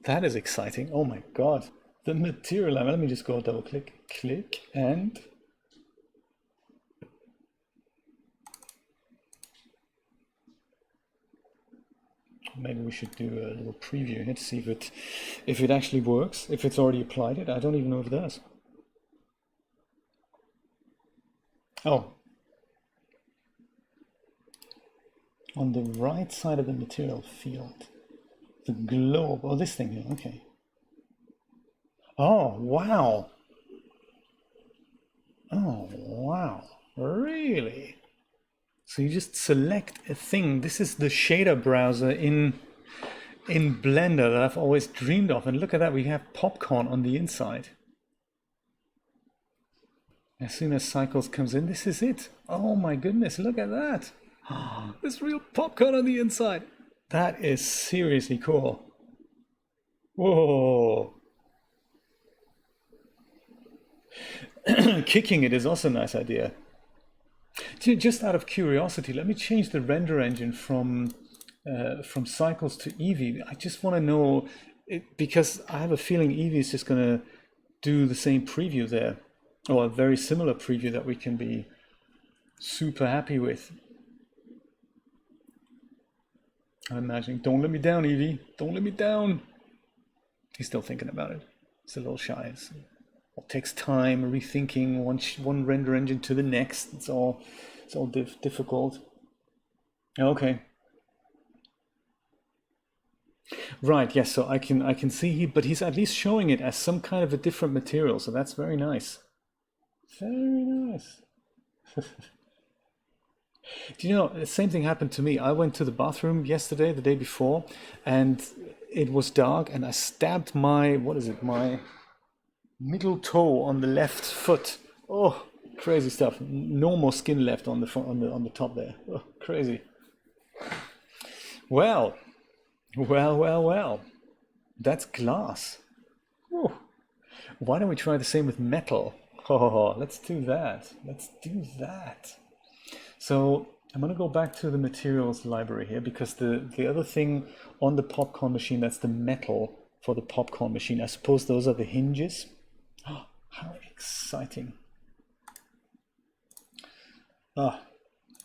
That is exciting. Oh my God. The material, let me just go double click, click, and maybe we should do a little preview here to see if it actually works, if it's already applied it. I don't even know if it does. Oh. On the right side of the material field, the globe, oh, this thing here, okay. Oh, wow. Oh, wow. Really? So you just select a thing. This is the shader browser in Blender that I've always dreamed of. And look at that, we have popcorn on the inside. As soon as Cycles comes in, this is it. Oh my goodness, look at that. There's real popcorn on the inside. That is seriously cool. Whoa. Kicking it is also a nice idea. Just out of curiosity, let me change the render engine from Cycles to Eevee. I just want to know, because I have a feeling Eevee is just going to do the same preview there, or a very similar preview that we can be super happy with. I'm imagining, don't let me down, Eevee. Don't let me down. He's still thinking about it. He's a little shy. It takes time, rethinking one render engine to the next. It's all difficult. Okay. Right. Yes. So I can see but he's at least showing it as some kind of a different material. So that's very nice. Very nice. Do you know, the same thing happened to me. I went to the bathroom yesterday, the day before, and it was dark, and I stabbed my middle toe on the left foot. Oh, crazy stuff. No more skin left on the front, on the top there. Oh, crazy. Well. That's glass. Ooh. Why don't we try the same with metal? Oh, let's do that. So I'm going to go back to the materials library here, because the other thing on the popcorn machine, that's the metal for the popcorn machine. I suppose those are the hinges. Oh, how exciting.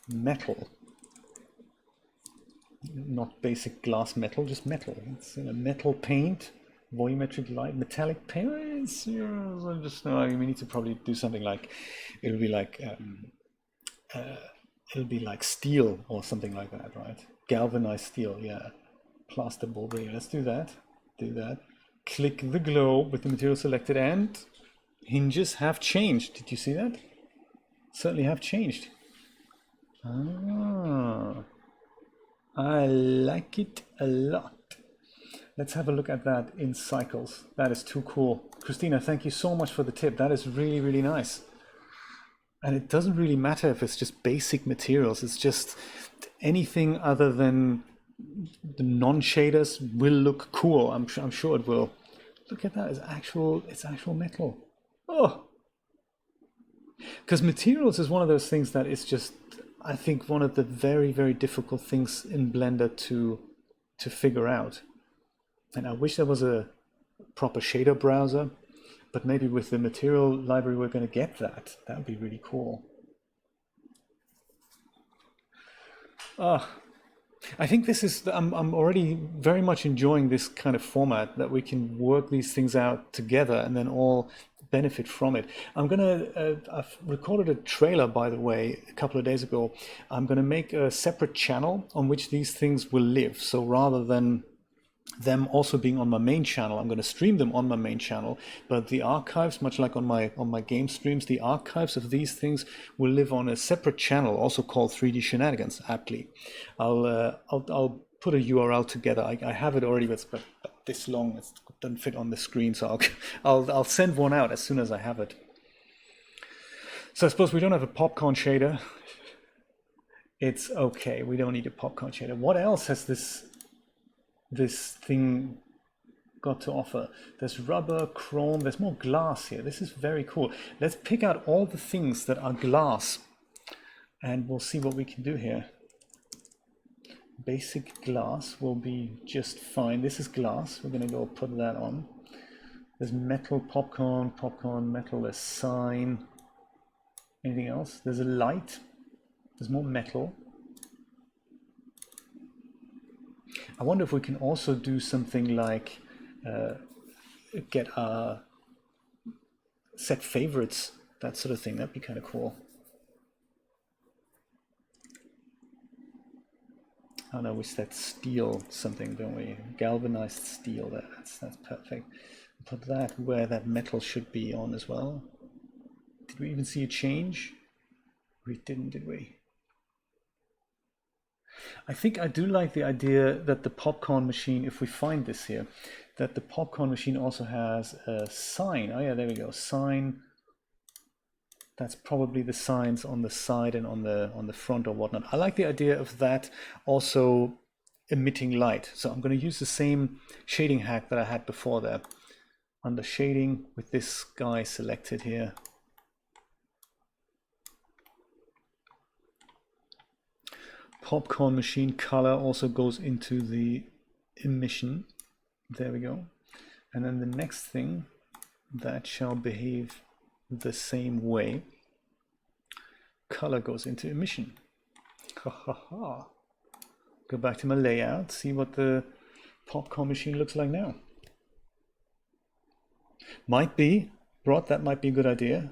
Metal. Not basic glass metal, just metal. It's metal paint, volumetric light, metallic paint. We need to probably do something like, it'll be like steel or something like that, right? Galvanized steel, yeah. Plasterboard. Let's do that. Click the globe with the material selected, and hinges have changed. Did you see that? Certainly have changed. I like it a lot. Let's have a look at that in Cycles. That is too cool. Christina, thank you so much for the tip. That is really, really nice. And it doesn't really matter if it's just basic materials. It's just anything other than the non-shaders will look cool. I'm sure it will. Look at that. It's actual metal. Oh, because materials is one of those things that is just, I think, one of the very, very difficult things in Blender to figure out. And I wish there was a proper shader browser, but maybe with the material library we're going to get that. That would be really cool. I think this is, I'm already very much enjoying this kind of format that we can work these things out together and then all benefit from it. I've recorded a trailer, by the way, a couple of days ago. I'm gonna make a separate channel on which these things will live. So rather than them also being on my main channel, I'm going to stream them on my main channel, but the archives, much like on my game streams, the archives of these things will live on a separate channel, also called 3D Shenanigans, aptly. I'll put a URL together. I have it already, but it's about this long. It doesn't fit on the screen, so I'll send one out as soon as I have it. So I suppose we don't have a popcorn shader. It's okay. We don't need a popcorn shader. What else has this thing got to offer? There's rubber, chrome, there's more glass here. This is very cool. Let's pick out all the things that are glass and we'll see what we can do here. Basic glass will be just fine. This is glass. We're going to go put that on. There's metal, popcorn, metal, there's sign. Anything else? There's a light. There's more metal. I wonder if we can also do something like get our set favorites, that sort of thing. That'd be kind of cool. Oh no, we set steel something, don't we? Galvanized steel. That's perfect. Put that where that metal should be on as well. Did we even see a change? We didn't, did we? I think I do like the idea that the popcorn machine, if we find this here, that the popcorn machine also has a sign. Oh yeah, there we go. Sign. That's probably the signs on the side and on the front or whatnot. I like the idea of that also emitting light. So I'm going to use the same shading hack that I had before there. Under shading with this guy selected here. Popcorn machine color also goes into the emission. There we go. And then the next thing that shall behave the same way. Color goes into emission. Ha ha ha. Go back to my layout, see what the popcorn machine looks like now. Might be, Rod, that might be a good idea.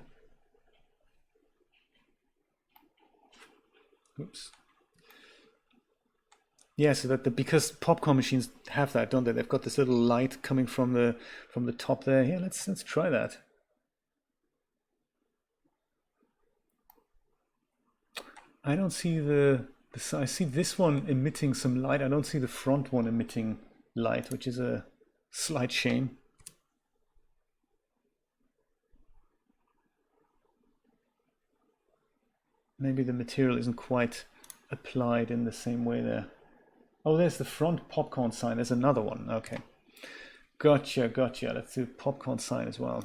Oops. Yeah, so that because popcorn machines have that, don't they? They've got this little light coming from the top there. Yeah, let's try that. I don't see I see this one emitting some light. I don't see the front one emitting light, which is a slight shame. Maybe the material isn't quite applied in the same way there. Oh, there's the front popcorn sign. There's another one. Okay. Gotcha, gotcha. Let's do popcorn sign as well.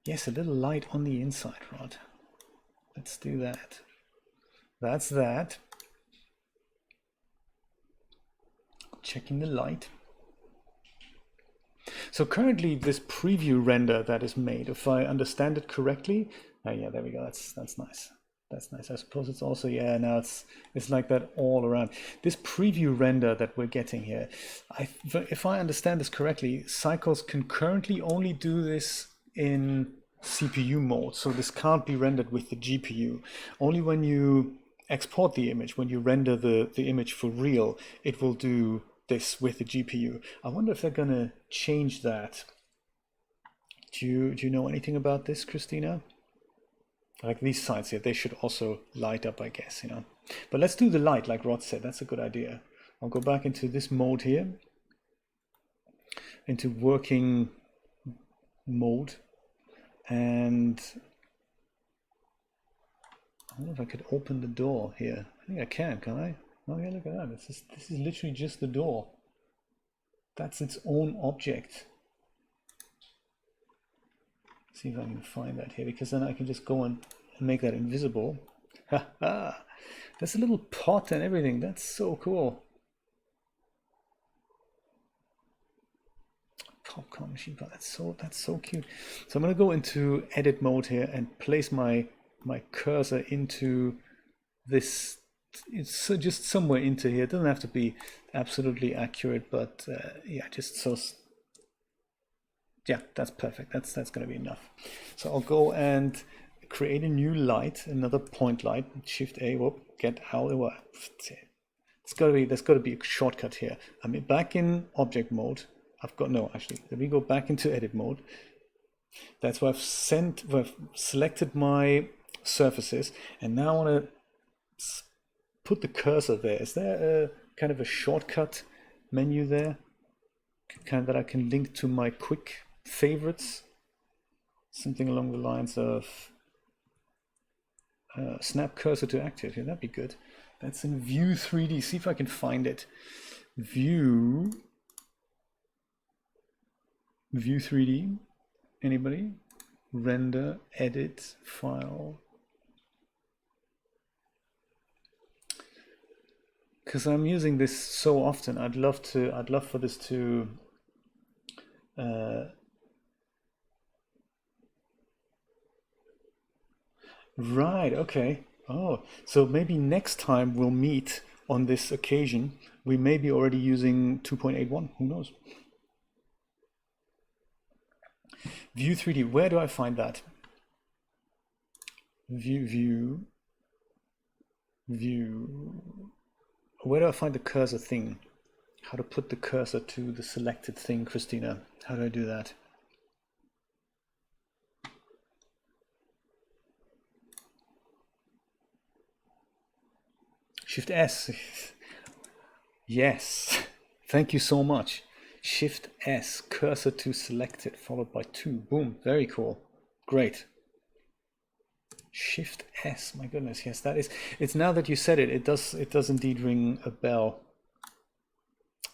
Yes, a little light on the inside, Rod. Let's do that. That's that. Checking the light. So currently this preview render that is made, if I understand it correctly, oh yeah, there we go. That's nice. That's nice. I suppose it's also, yeah, now it's like that all around. This preview render that we're getting here, if I understand this correctly, Cycles can currently only do this in CPU mode. So this can't be rendered with the GPU. Only when you export the image, when you render the image for real, it will do this with the GPU. I wonder if they're gonna change that. Do you know anything about this, Christina? Like these sides here, they should also light up, I guess, you know. But let's do the light, like Rod said. That's a good idea. I'll go back into this mode here, into working mode, and I wonder if I could open the door here. I think I can I? Oh yeah, look at that. This is literally just the door. That's its own object. See if I can find that here, because then I can just go and make that invisible. There's a little pot and everything. That's so cool. Popcorn machine pot. That's so cute. So I'm going to go into edit mode here and place my my cursor into this. It's just somewhere into here. It doesn't have to be absolutely accurate, but yeah, just so. Yeah, that's perfect. That's going to be enough. So I'll go and create a new light, another point light. Shift A. Whoop, get out. There's got to be a shortcut here. I'm back in object mode. I've got no. Actually, let me go back into edit mode. That's where I've selected my surfaces, and now I want to put the cursor there. Is there a kind of a shortcut menu there, kind of that I can link to my quick favorites? Something along the lines of snap cursor to active. Yeah, that'd be good. That's in View 3D. See if I can find it. View 3D. Anybody? Render, edit, file. Because I'm using this so often, I'd love for this to right, okay. Oh, so maybe next time we'll meet on this occasion, we may be already using 2.81. Who knows? View 3D, where do I find that? View. Where do I find the cursor thing? How to put the cursor to the selected thing, Christina? How do I do that? Shift S. Yes. Thank you so much. Shift S, cursor to selected, followed by 2. Boom. Very cool. Great. Shift S. My goodness. Yes, that is. It's now that you said it. It does indeed ring a bell.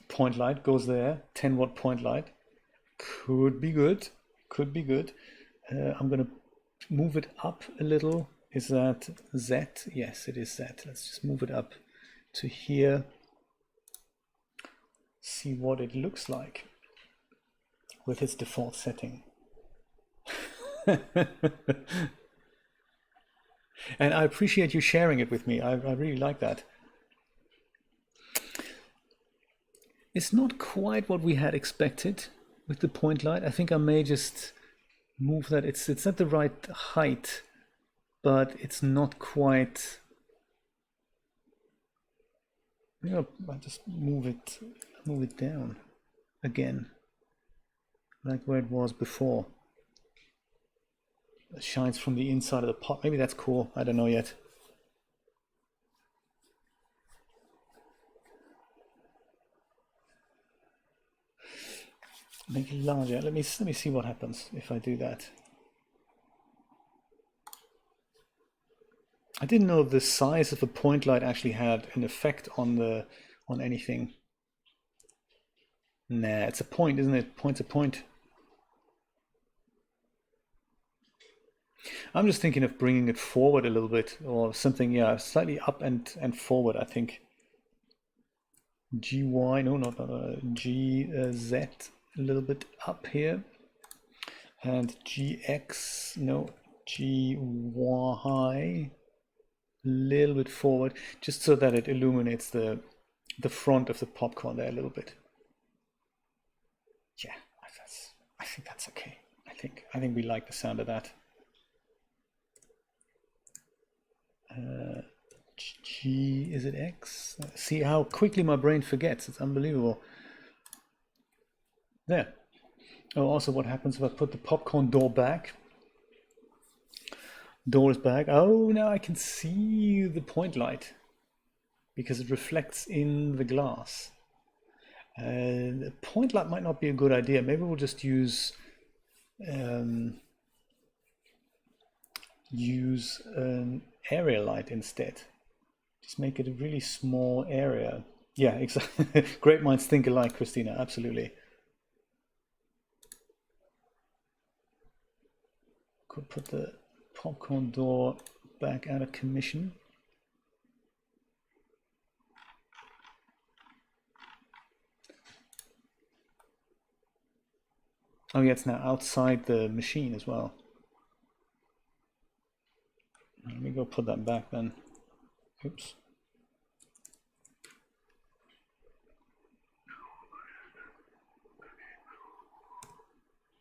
Point light goes there. 10-watt point light. Could be good. Could be good. I'm gonna move it up a little. Is that Z? Yes, it is Z. Let's just move it up to here. See what it looks like with its default setting. And I appreciate you sharing it with me. I really like that. It's not quite what we had expected with the point light. I think I may just move that. It's at the right height, but it's not quite. Maybe I'll just move it down again, like where it was before. It shines from the inside of the pot. Maybe that's cool. I don't know yet. Make it larger. Let me see what happens if I do that. I didn't know the size of a point light actually had an effect on anything. Nah, it's a point, isn't it? Point's a point. I'm just thinking of bringing it forward a little bit or something. Yeah, slightly up and forward, I think. GY, no, not GZ, a little bit up here. And GX, no, GY, a little bit forward, just so that it illuminates the front of the popcorn there a little bit. Yeah, I think that's okay. I think we like the sound of that. G, is it X? See how quickly my brain forgets. It's unbelievable. There. Oh, also what happens if I put the popcorn door back? Door is back. Oh, now I can see the point light because it reflects in the glass. The point light might not be a good idea. Maybe we'll just use an area light instead. Just make it a really small area. Yeah, exactly. Great minds think alike, Christina. Absolutely. Could put the popcorn door back out of commission. Oh yeah, it's now outside the machine as well. put that back then. Oops.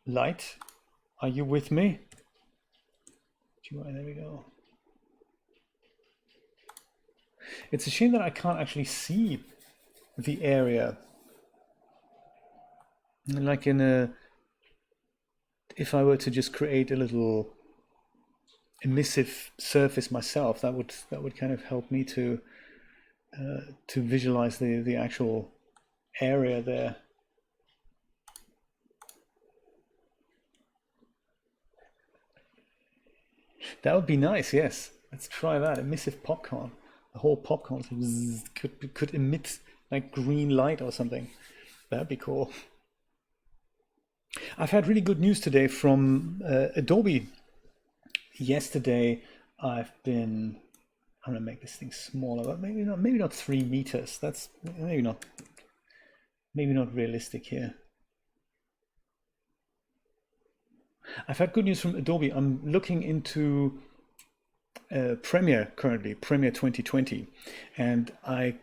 Light, are you with me? There we go. It's a shame that I can't actually see the area. Like in a, if I were to just create a little emissive surface myself, that would kind of help me to visualize the actual area there. That would be nice, yes. Let's try that. Emissive popcorn. The whole popcorn could emit like green light or something. That'd be cool. I've had really good news today from Adobe. Yesterday, I'm gonna make this thing smaller, but maybe not 3 meters. That's maybe not realistic here. I've had good news from Adobe. I'm looking into Premiere currently, Premiere 2020, and I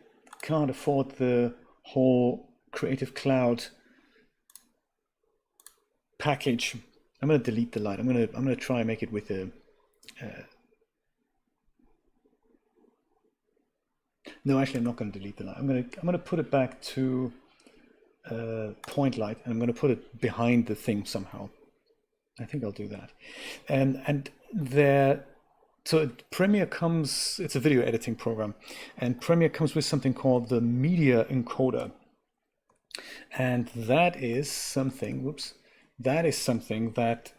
can't afford the whole Creative Cloud package. I'm going to delete the light. I'm going to try and make it with a. No, actually, I'm not going to delete the light. I'm going to put it back to point light, and I'm going to put it behind the thing somehow. I think I'll do that. And there, so Premiere comes, it's a video editing program, and Premiere comes with something called the media encoder. And that is something, whoops, that is something that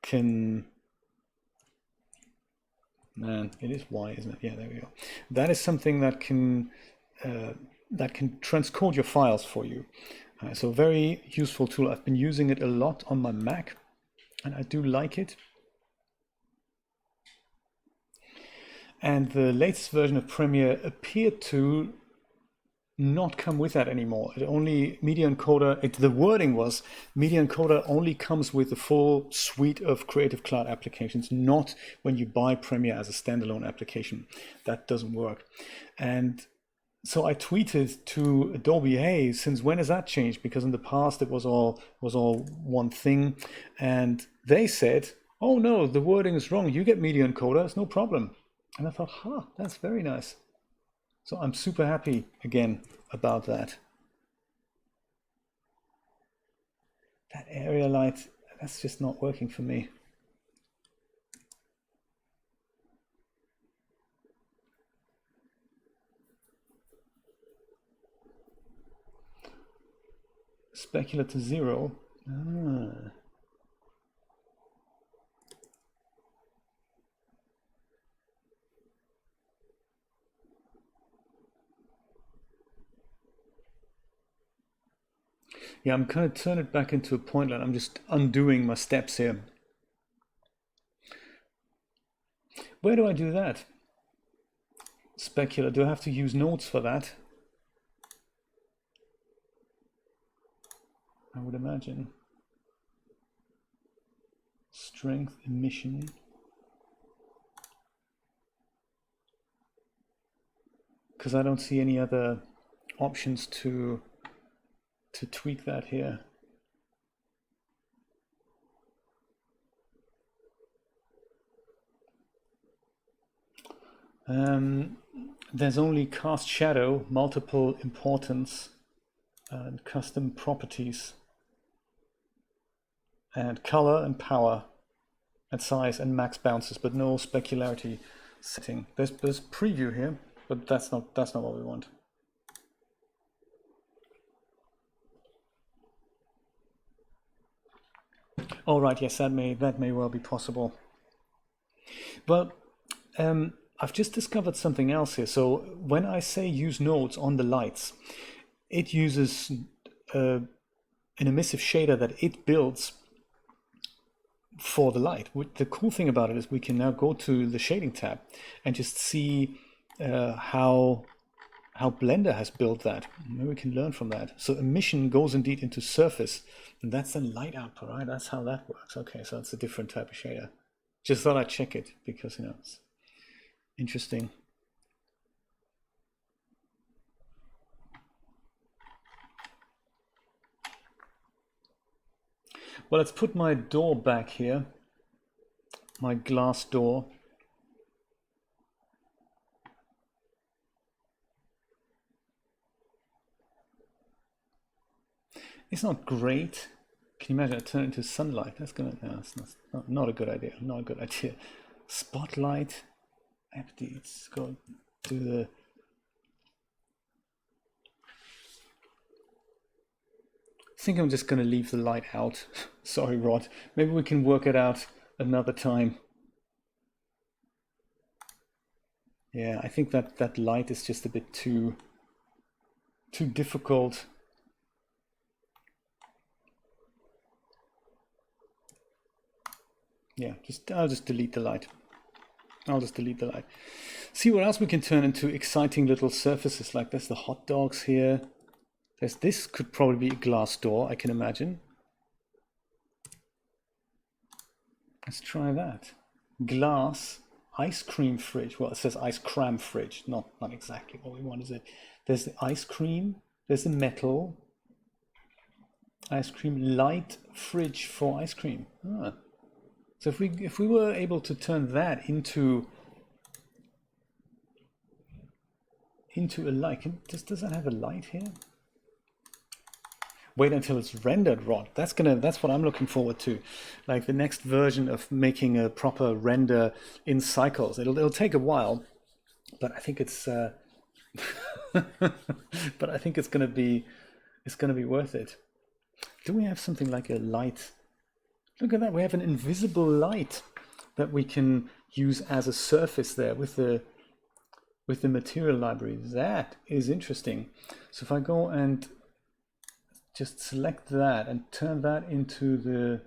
can, man, it is Y, isn't it? Yeah, there we go. That is something that can transcode your files for you. So very useful tool. I've been using it a lot on my Mac, and I do like it. And the latest version of Premiere appeared to not come with that anymore. It only, media encoder, the wording was, media encoder only comes with the full suite of Creative Cloud applications, not when you buy Premiere as a standalone application. That doesn't work. And so I tweeted to Adobe, hey, since when has that changed? Because in the past it was all one thing. And they said, oh no, the wording is wrong. You get media encoder, it's no problem. And I thought, that's very nice. So I'm super happy again about that. That area light, that's just not working for me. Specular to 0. Yeah, I'm kind of turning it back into a point light. I'm just undoing my steps here. Where do I do that? Specular, do I have to use nodes for that? I would imagine. Strength, emission. Because I don't see any other options to tweak that here. There's only cast shadow, multiple importance, and custom properties, and color and power, and size and max bounces, but no specularity setting. There's preview here, but that's not what we want. Oh right, yes, that may well be possible. Well, I've just discovered something else here. So when I say use nodes on the lights, it uses an emissive shader that it builds for the light. The cool thing about it is we can now go to the shading tab and just see how Blender has built that. Maybe we can learn from that. So emission goes indeed into surface, and that's the light output, right? That's how that works. Okay, so it's a different type of shader. Just thought I'd check it because, you know, Interesting. Well, let's put my door back here, my glass door. It's not great. Can you imagine I turn it into sunlight? That's gonna, no, it's not a good idea. Not a good idea. Spotlight, empty. Let's go do the. I think I'm just gonna leave the light out. Sorry, Rod. Maybe we can work it out another time. Yeah, I think that light is just a bit too difficult. Yeah, I'll just delete the light. I'll just delete the light. See what else we can turn into exciting little surfaces. Like there's the hot dogs here. This could probably be a glass door, I can imagine. Let's try that. Glass ice cream fridge. Well, it says ice cream fridge. Not exactly what we want, is it? There's the ice cream. There's the metal. Ice cream light fridge for ice cream. Ah. So if we were able to turn that into a light, does that have a light here? Wait until it's rendered, Rod. That's what I'm looking forward to. Like the next version of making a proper render in cycles. It'll take a while, but I think it's but I think it's gonna be worth it. Do we have something like a light? Look at that, we have an invisible light that we can use as a surface there with the material library. That is interesting. So if I go and just select that and turn that into the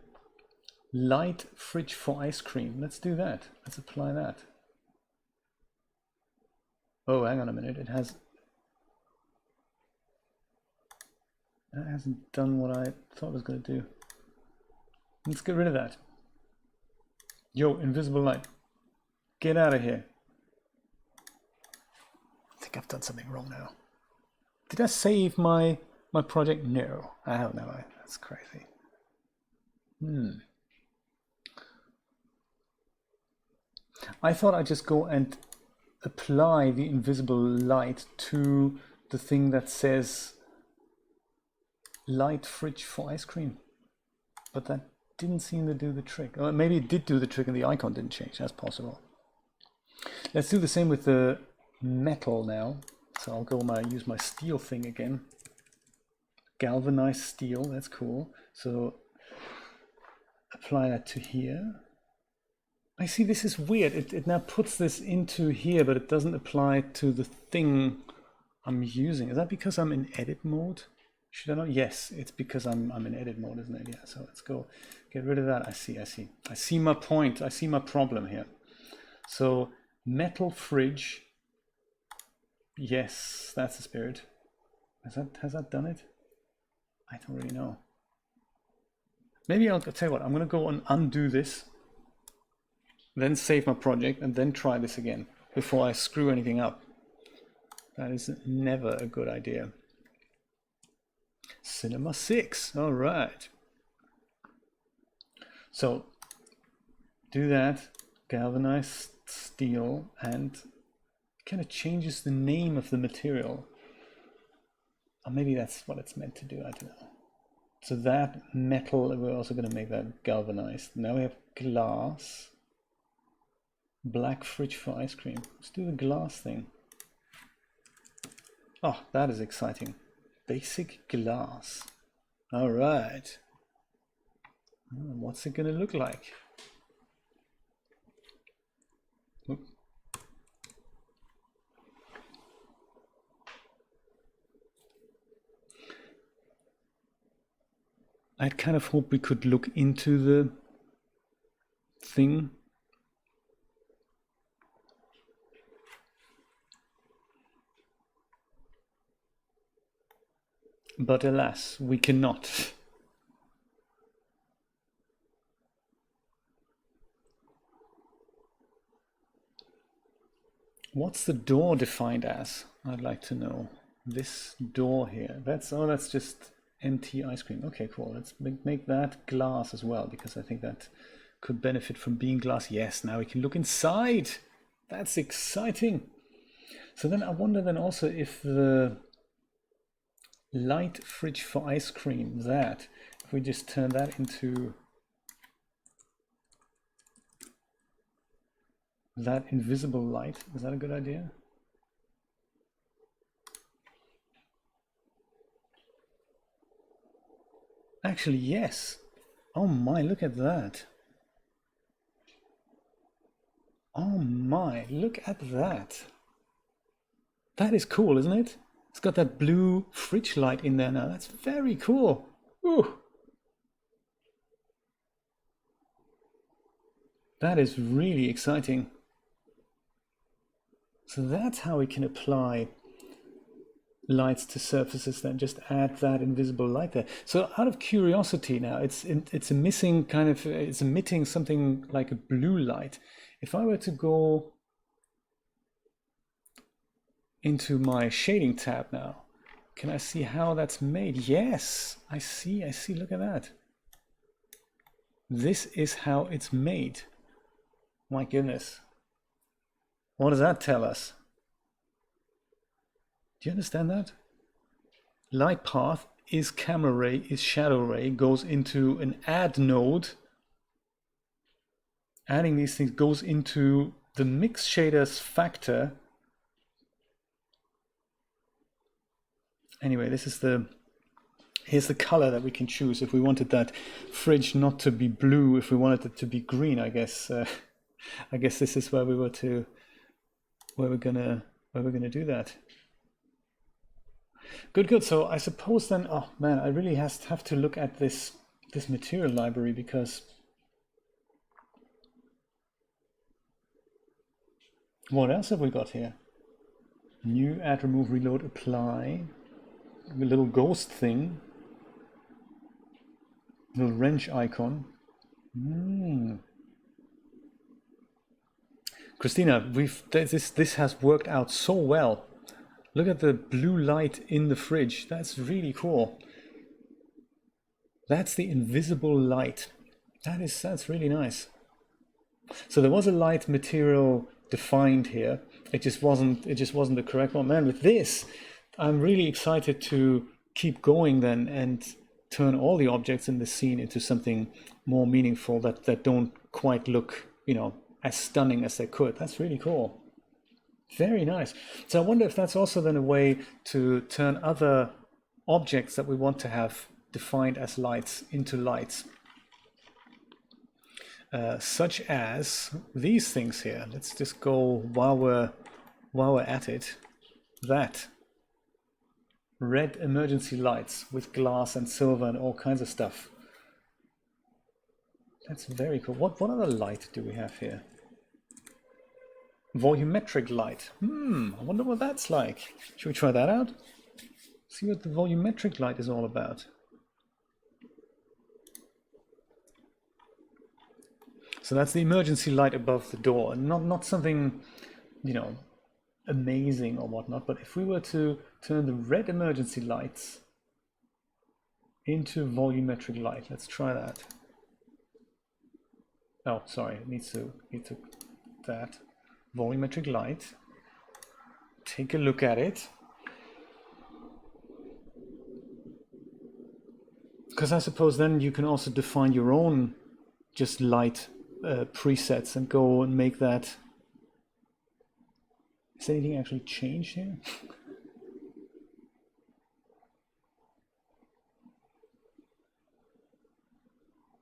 light fridge for ice cream. Let's do that. Let's apply that. Oh, hang on a minute. That hasn't done what I thought it was going to do. Let's get rid of that. Yo, invisible light. Get out of here. I think I've done something wrong now. Did I save my project? No, I haven't. That's crazy. I thought I'd just go and apply the invisible light to the thing that says light fridge for ice cream, but that didn't seem to do the trick. Or maybe it did do the trick and the icon didn't change. That's possible. Let's do the same with the metal now. So I'll go use my steel thing again. Galvanized steel, that's cool. So apply that to here. I see this is weird. It now puts this into here, but it doesn't apply to the thing I'm using. Is that because I'm in edit mode? Should I not? Yes, it's because I'm in edit mode, isn't it? Yeah, so let's go get rid of that. I see my point. I see my problem here. So metal fridge. Yes, that's the spirit. Has that done it? I don't really know. Maybe I'll tell you what, I'm gonna go and undo this, then save my project and then try this again before I screw anything up. That is never a good idea. Cinema 6, all right. So do that, galvanized steel, and kind of changes the name of the material. Or maybe that's what it's meant to do, I don't know. So that metal, we're also going to make that galvanized. Now we have glass. Black fridge for ice cream. Let's do the glass thing. Oh, that is exciting. Basic glass. All right. What's it going to look like? Oop. I'd kind of hope we could look into the thing. But alas, we cannot. What's the door defined as? I'd like to know. This door here. That's just empty ice cream. Okay, cool. Let's make that glass as well, because I think that could benefit from being glass. Yes, now we can look inside. That's exciting. So then I wonder then also if the light fridge for ice cream, that if we just turn that into that invisible light, is that a good idea? Actually, yes. Oh my, look at that. Oh my, look at that. That is cool, isn't it? It's got that blue fridge light in there now. That's very cool. Ooh. That is really exciting. So that's how we can apply lights to surfaces, then just add that invisible light there. So out of curiosity now, it's emitting something like a blue light. If I were to go into my shading tab now, can I see how that's made? Yes, I see, look at that. This is how it's made. My goodness. What does that tell us? Do you understand that? Light path is camera ray, is shadow ray, goes into an add node. Adding these things goes into the mix shaders factor. Anyway, this is here's the color that we can choose. If we wanted that fridge not to be blue, if we wanted it to be green, I guess this is where we're gonna do that. Good. So I suppose then, oh man, I really have to look at this material library, because what else have we got here? New, add, remove, reload, apply. A little ghost thing. Little wrench icon. Christina, this has worked out so well. Look at the blue light in the fridge. That's really cool. That's the invisible light. That's really nice. So there was a light material defined here. It just wasn't the correct one. Man, with this, I'm really excited to keep going then and turn all the objects in the scene into something more meaningful that don't quite look, as stunning as they could. That's really cool. Very nice. So I wonder if that's also then a way to turn other objects that we want to have defined as lights into lights. Such as these things here. Let's just go while we're at it. That red emergency lights with glass and silver and all kinds of stuff. That's very cool. What other light do we have here? Volumetric light. I wonder what that's like. Should we try that out? See what the volumetric light is all about. So that's the emergency light above the door. Not something, amazing or whatnot, but if we were to turn the red emergency lights into volumetric light, let's try that. Oh, sorry, it needs to that. Volumetric light. Take a look at it. Because I suppose then you can also define your own just light presets and go and make that. Is anything actually changed here?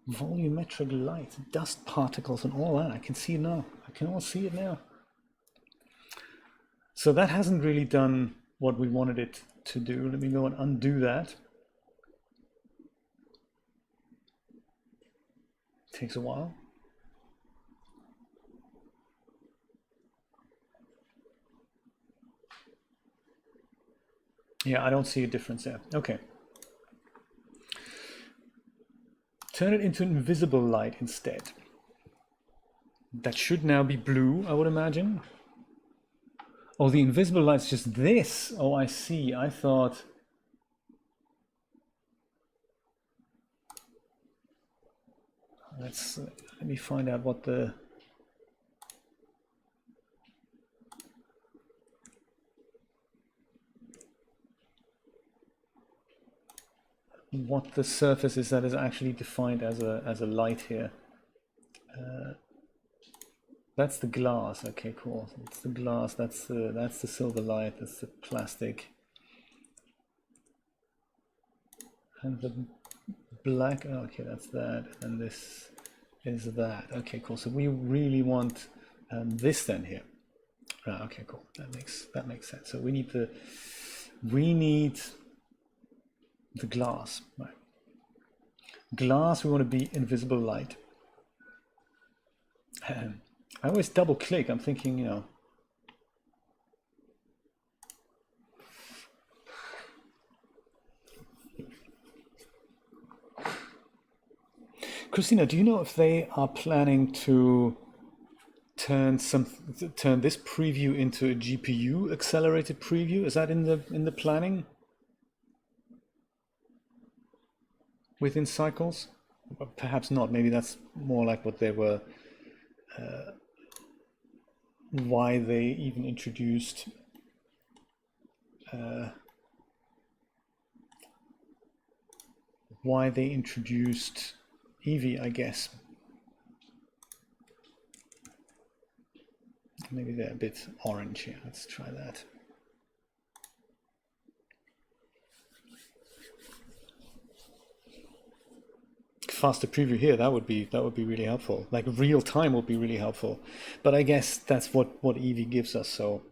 Volumetric light, dust particles and all that. I can see it now. I can all see it now. So that hasn't really done what we wanted it to do. Let me go and undo that. Takes a while. Yeah, I don't see a difference there. Okay. Turn it into invisible light instead. That should now be blue, I would imagine. Oh, the invisible light's just this. Oh, I see. I thought. Let me find out what the. What the surface is that is actually defined as a light here. That's the glass. Okay, cool. It's the glass. That's the silver light. That's the plastic. And the black. Oh, okay, that's that. And this is that. Okay, cool. So we really want this then here. Right, okay, cool. That makes sense. So we need the glass. Right. Glass. We want to be invisible light. I always double click. I'm thinking, you know. Christina, do you know if they are planning to turn this preview into a GPU accelerated preview? Is that in the planning within cycles? Perhaps not. Maybe that's more like what they were. Why they even introduced Eevee, I guess. Maybe they're a bit orange here. Let's try that. Faster preview here, that would be really helpful. Like real time would be really helpful. But I guess that's what Eevee gives us, so.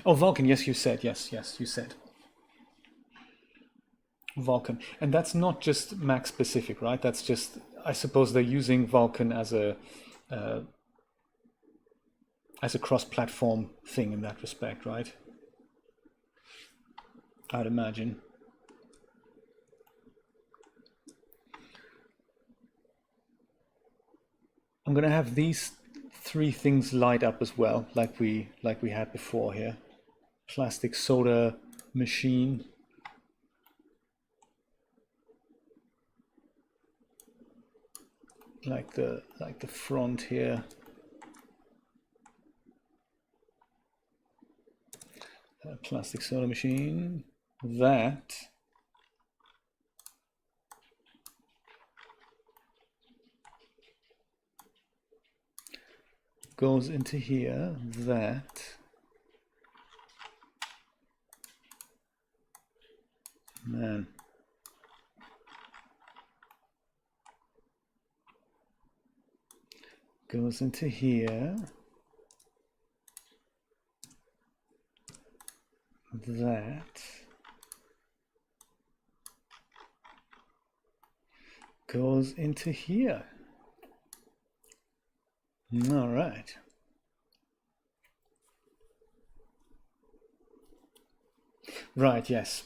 Oh, Vulkan, yes, you said. Yes, you said. Vulkan. And that's not just Mac specific, right? That's just, I suppose they're using Vulkan as a cross-platform thing in that respect, right? I'd imagine. I'm going to have these three things light up as well, like we had before here. Plastic soda machine. Like the front here. Plastic soda machine. That. Goes into here. That. Man. Goes into here. That. Goes into here. All right. Right, yes.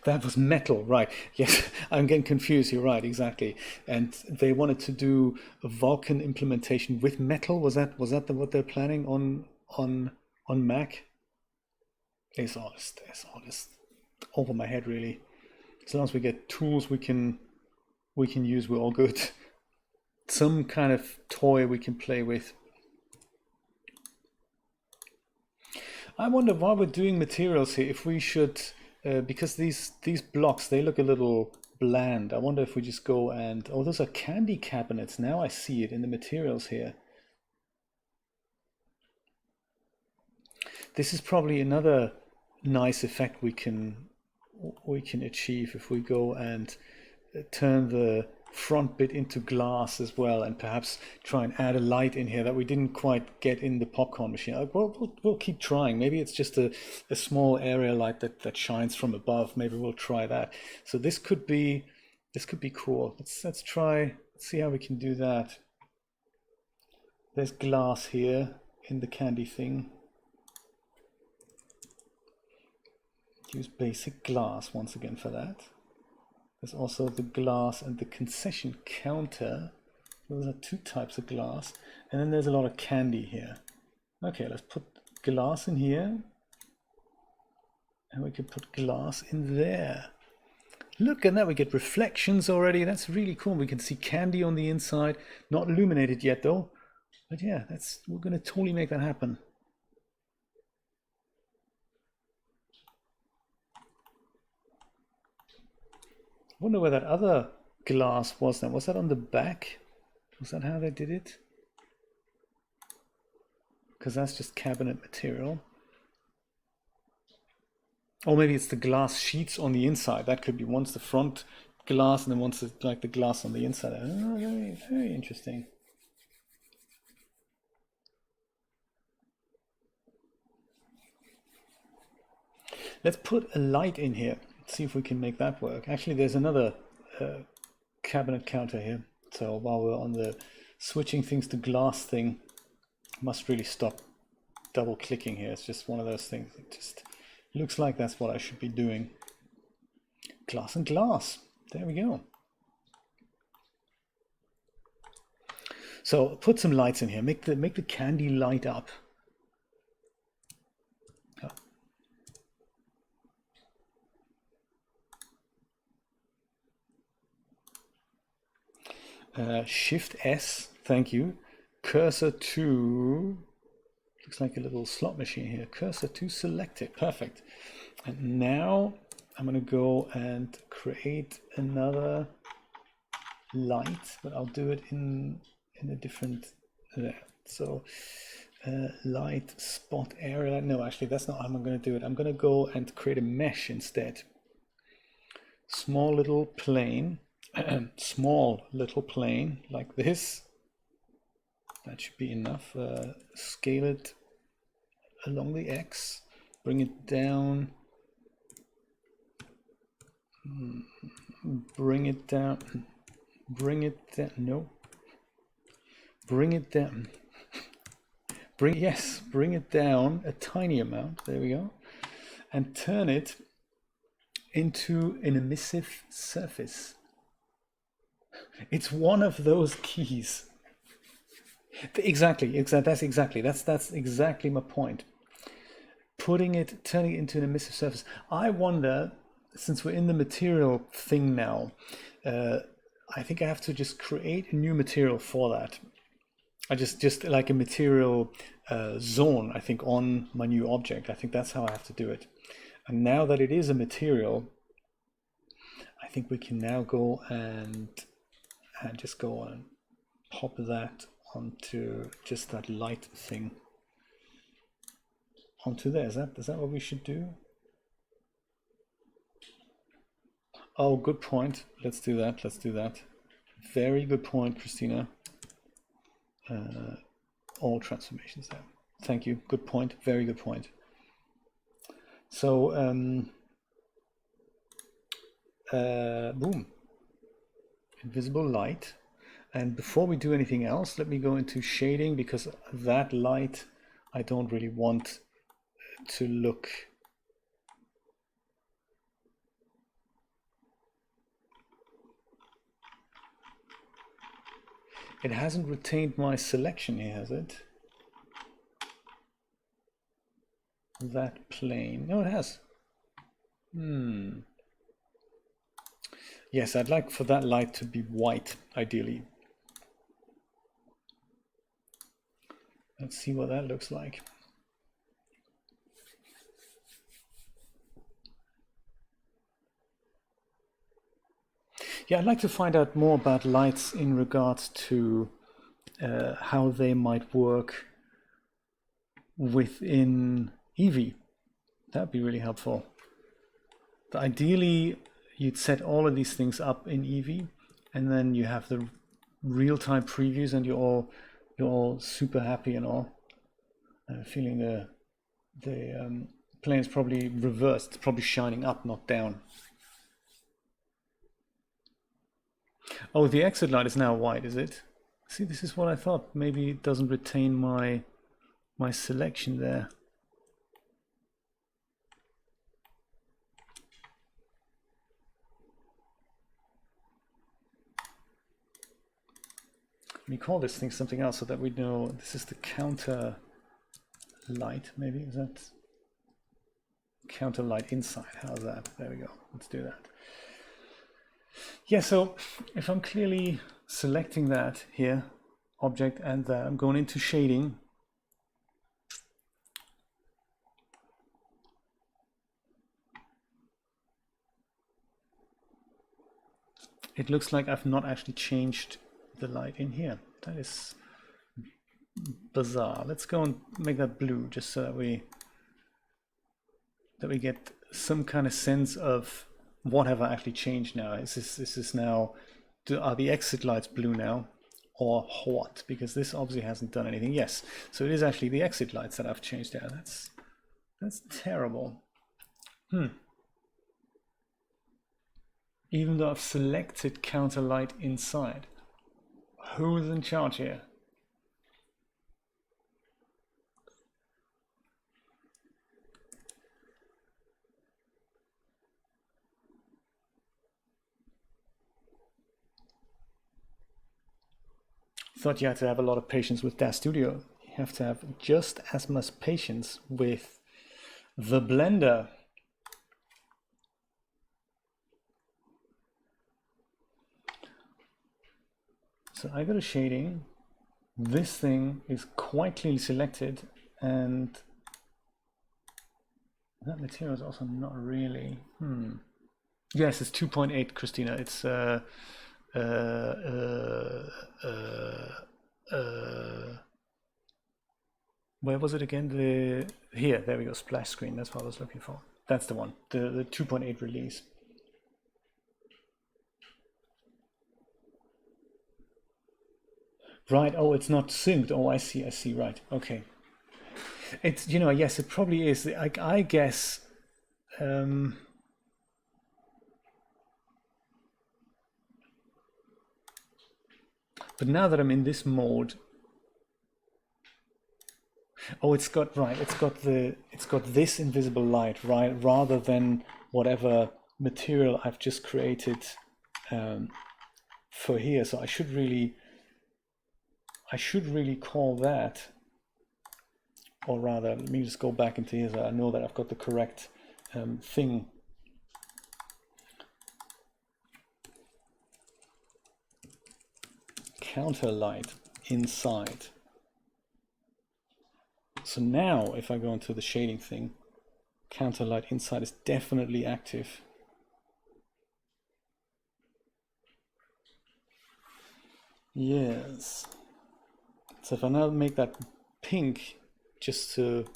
That was metal, right? Yes, I'm getting confused. You're right, exactly. And they wanted to do a Vulkan implementation with metal. Was that what they're planning on Mac? It's all just over my head, really. As long as we get tools we can use, we're all good. Some kind of toy we can play with. I wonder, while we're doing materials here, if we should, because these blocks, they look a little bland. I wonder if we just go and, oh, those are candy cabinets. Now I see it in the materials here. This is probably another nice effect we can achieve if we go and turn the front bit into glass as well, and perhaps try and add a light in here that we didn't quite get in the popcorn machine. We'll keep trying. Maybe it's just a small area light that shines from above. Maybe we'll try that. So this could be cool. Let's try. Let's see how we can do that. There's glass here in the candy thing. Use basic glass once again for that. There's also the glass and the concession counter. Those are two types of glass. And then there's a lot of candy here. Okay, let's put glass in here. And we can put glass in there. Look at that, we get reflections already. That's really cool. We can see candy on the inside. Not illuminated yet though. But yeah, we're going to totally make that happen. I wonder where that other glass was then. Was that on the back? Was that how they did it? Because that's just cabinet material. Or maybe it's the glass sheets on the inside. That could be once the front glass and then once it's like the glass on the inside. Oh, very, very interesting. Let's put a light in here. Let's see if we can make that work. Actually, there's another cabinet counter here. So while we're on the switching things to glass thing, must really stop double clicking here. It's just one of those things. It just looks like that's what I should be doing. Glass and glass. There we go. So put some lights in here. Make the candy light up. Shift S, thank you. Cursor to, looks like a little slot machine here. Cursor to selected, perfect. And now I'm going to go and create another light, but I'll do it in a different, so light spot area. No, actually that's not how I'm going to do it. I'm going to go and create a mesh instead. Small little plane. Small little plane like this. That should be enough. Scale it along the X, bring it down, bring it down, bring it down, no, bring it down, bring it down a tiny amount, there we go, and turn it into an emissive surface. It's one of those keys. Exactly. That's exactly my point. Turning it into an emissive surface. I wonder, since we're in the material thing now, I think I have to just create a new material for that. I just like a material zone, I think, on my new object. I think that's how I have to do it. And now that it is a material, I think we can now go and just go and pop that onto just that light thing onto there. Is that what we should do? Oh, good point. Let's do that. Very good point, Christina. All transformations there. Thank you. Good point. Very good point. So boom. Invisible light. And before we do anything else, let me go into shading, because that light I don't really want to look. It hasn't retained my selection here, has it? That plane. No, it has. Yes, I'd like for that light to be white, ideally. Let's see what that looks like. Yeah, I'd like to find out more about lights in regards to how they might work within Eevee. That'd be really helpful. But ideally, you'd set all of these things up in Eevee, and then you have the real-time previews, and you're all super happy and all. Feeling the plane is probably reversed. It's probably shining up, not down. Oh, the exit light is now white, is it? See, this is what I thought. Maybe it doesn't retain my selection there. Let me call this thing something else so that we know this is the counter light, maybe. Is that counter light inside? How's that? There we go. Let's do that. Yeah, so if I'm clearly selecting that here, object, and I'm going into shading, it looks like I've not actually changed the light in here. That is bizarre. Let's go and make that blue just so that we get some kind of sense of what have I actually changed now. Is this now, are the exit lights blue now or what? Because this obviously hasn't done anything. Yes, so it is actually the exit lights that I've changed there. That's terrible. Even though I've selected counter light inside. Who's in charge here? Thought you had to have a lot of patience with DAZ Studio. You have to have just as much patience with the Blender. So I go to shading. This thing is quite clearly selected, and that material is also not really. Yes, it's 2.8, Christina. It's where was it again? Here, there we go. Splash screen. That's what I was looking for. That's the one. The 2.8 release. Right. Oh, it's not synced. Oh, I see. I see. Right. Okay. It's, you know, yes, it probably is. I guess. But now that I'm in this mode, oh, it's got this invisible light, right, rather than whatever material I've just created for here. So I should really call that, or rather, let me just go back into here so I know that I've got the correct thing. Counter light inside. So now if I go into the shading thing, counter light inside is definitely active. Yes. So if I now make that pink just to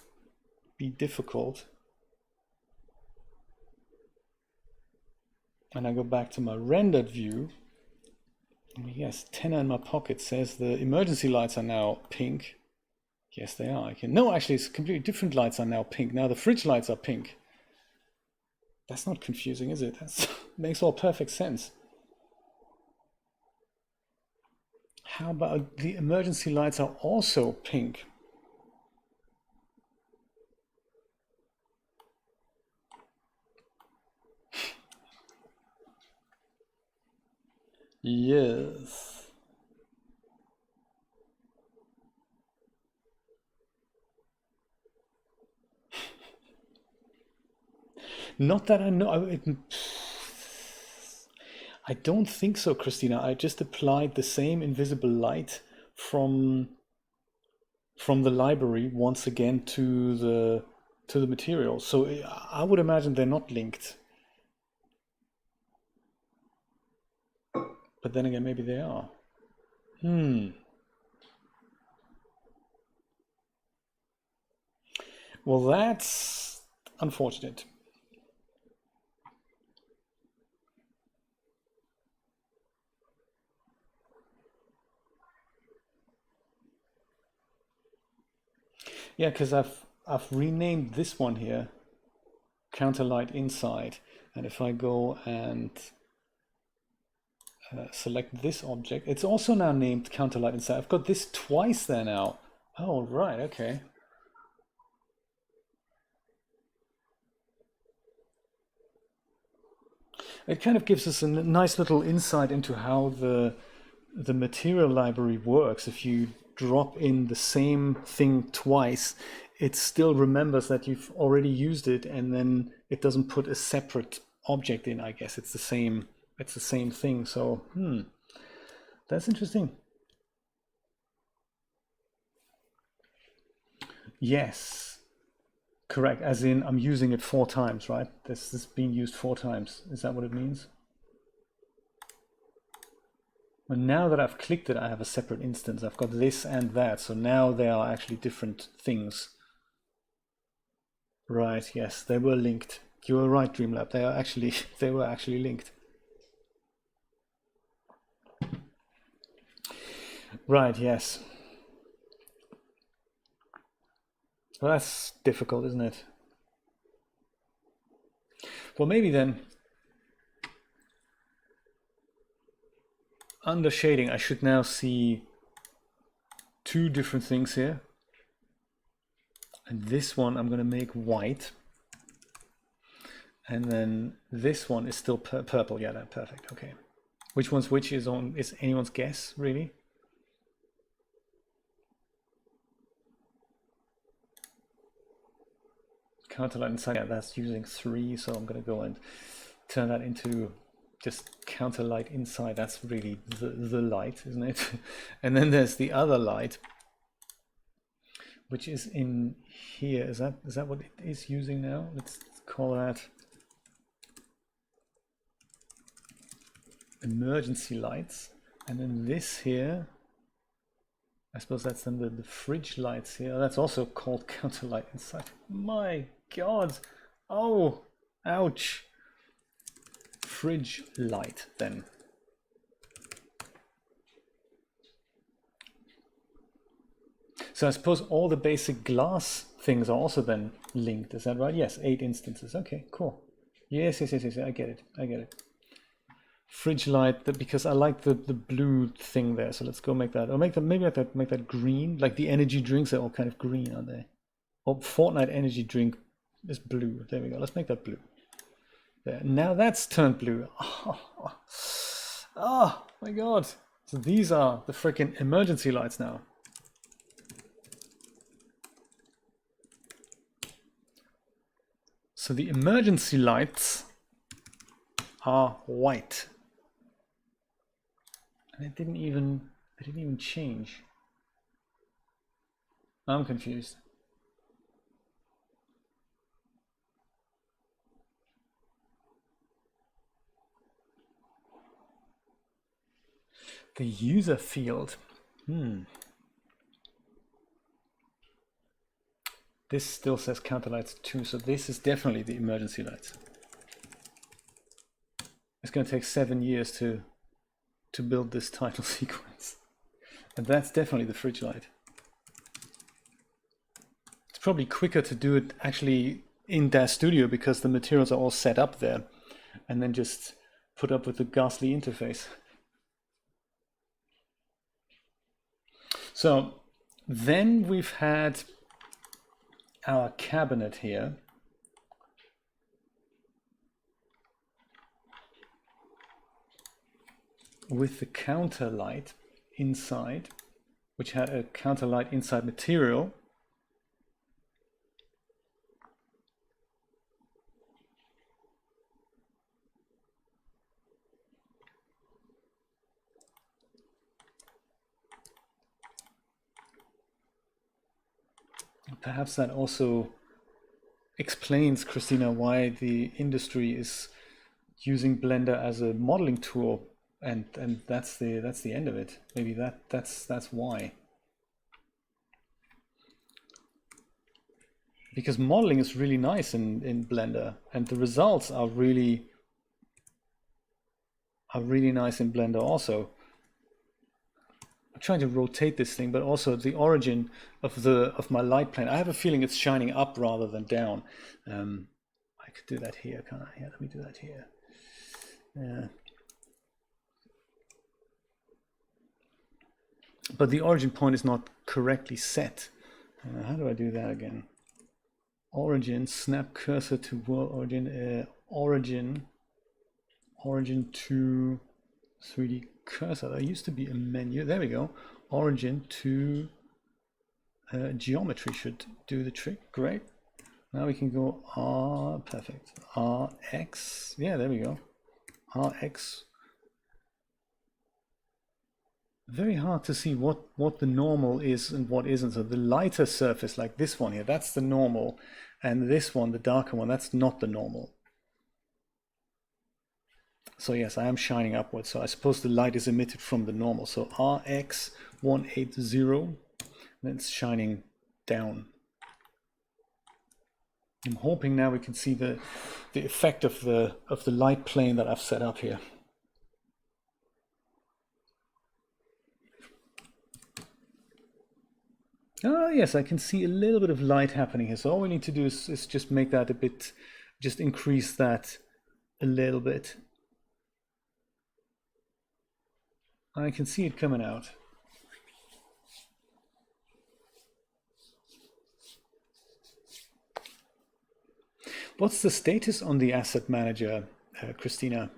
be difficult, and I go back to my rendered view, yes, tenor in my pocket says the emergency lights are now pink. Yes, they are. No, actually, it's completely different lights are now pink. Now the fridge lights are pink. That's not confusing, is it? That makes all perfect sense. How about the emergency lights are also pink? Yes. Not that I know. I don't think so, Christina. I just applied the same invisible light from the library once again to the material. So I would imagine they're not linked. But then again, maybe they are. Well, that's unfortunate. Yeah, because I've renamed this one here counter light inside, and if I go and select this object, it's also now named counter light inside. I've got this twice there now. Oh, right, okay. It kind of gives us a nice little insight into how the the material library works. If you drop in the same thing twice, it still remembers that you've already used it, and then it doesn't put a separate object in. I guess it's the same thing. So that's interesting. Yes, correct. As in, I'm using it 4 times, right? This is being used 4 times. Is that what it means? Well, now that I've clicked it, I have a separate instance. I've got this and that. So now they are actually different things. Right, yes, they were linked. You were right, Dreamlab. They were actually linked. Right, yes. Well, that's difficult, isn't it? Well, maybe then under shading, I should now see 2 different things here. And this one I'm going to make white. And then this one is still purple. Yeah, that's perfect. Okay. Which one's which is anyone's guess, really? Counterlight inside, yeah, that's using 3, so I'm going to go and turn that into just counterlight inside. That's really the light, isn't it? And then there's the other light, which is in here. Is that what it is using now? Let's call that emergency lights. And then this here, I suppose that's then the fridge lights here. That's also called counterlight inside. My God. Oh, ouch. Fridge light then. So I suppose all the basic glass things are also then linked. Is that right? Yes, 8 instances. Okay, cool. Yes, I get it. Fridge light, because I like the blue thing there. So let's go make that, or make that green. Like the energy drinks are all kind of green, aren't they? Oh, Fortnite energy drink is blue. There we go. Let's make that blue. There. Now that's turned blue. Oh my God. So these are the freaking emergency lights now. So the emergency lights are white. And it didn't even change. I'm confused. The user field. This still says counterlights 2, so this is definitely the emergency lights. It's going to take 7 years to build this title sequence. And that's definitely the fridge light. It's probably quicker to do it actually in DAZ Studio because the materials are all set up there, and then just put up with the ghastly interface. So then we've had our cabinet here. With the counter light inside, which had a counter light inside material. Perhaps that also explains, Christina, why the industry is using Blender as a modeling tool, and that's the end of it. Maybe that's why. Because modeling is really nice in Blender, and the results are really nice in Blender also. I'm trying to rotate this thing, but also the origin of my light plane. I have a feeling it's shining up rather than down. I could do that here, can't I? Yeah, let me do that here. But the origin point is not correctly set. How do I do that again? Origin, snap cursor to world origin, origin to 3D cursor. There used to be a menu. There we go. Origin to geometry should do the trick. Great. Now we can go R, perfect. RX, yeah, there we go. RX. Very hard to see what the normal is and what isn't. So the lighter surface, like this one here, that's the normal. And this one, the darker one, that's not the normal. So yes, I am shining upwards. So I suppose the light is emitted from the normal. So RX 180, then it's shining down. I'm hoping now we can see the effect of the light plane that I've set up here. Oh yes, I can see a little bit of light happening here. So all we need to do is just make that a bit, just increase that a little bit. I can see it coming out. What's the status on the asset manager, Christina?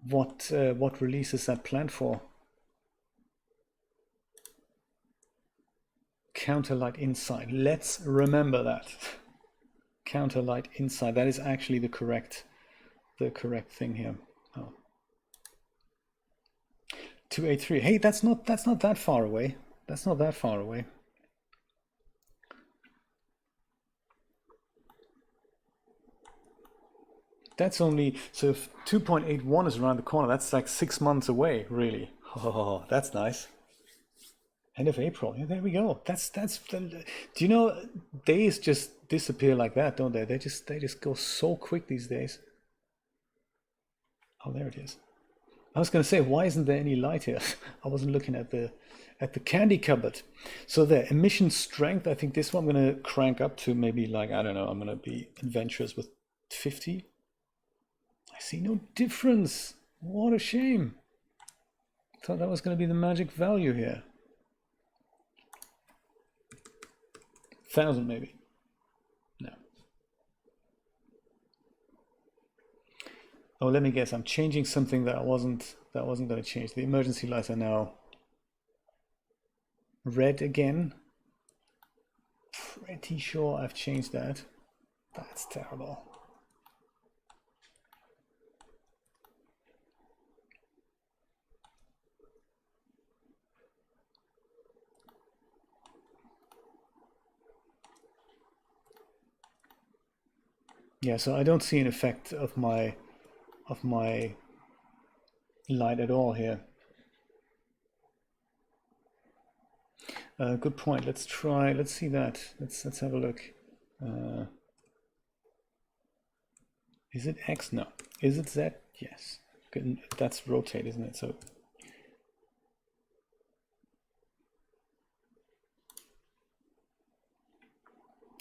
What release is that planned for? Counterlight inside. Let's remember that. Counterlight inside. That is actually the correct thing here. Oh. 283. Hey, that's not that far away. That's not that far away. That's only, so if 2.81 is around the corner, that's like 6 months away, really. Oh, that's nice. End of April. Yeah, there we go. Do you know, days just disappear like that, don't they? They just go so quick these days. Oh, there it is. I was going to say, why isn't there any light here? I wasn't looking at the candy cupboard. So there, emission strength, I think this one I'm going to crank up to maybe like, I don't know, I'm going to be adventurous with 50. I see no difference. What a shame. Thought that was going to be the magic value here. 1,000 maybe. No. Oh, let me guess. I'm changing something that wasn't going to change. The emergency lights are now red again. Pretty sure I've changed that. That's terrible. Yeah, so I don't see an effect of my light at all here. Good point. Let's see that. Let's have a look. Is it X? No. Is it Z? Yes. Good. That's rotate, isn't it? So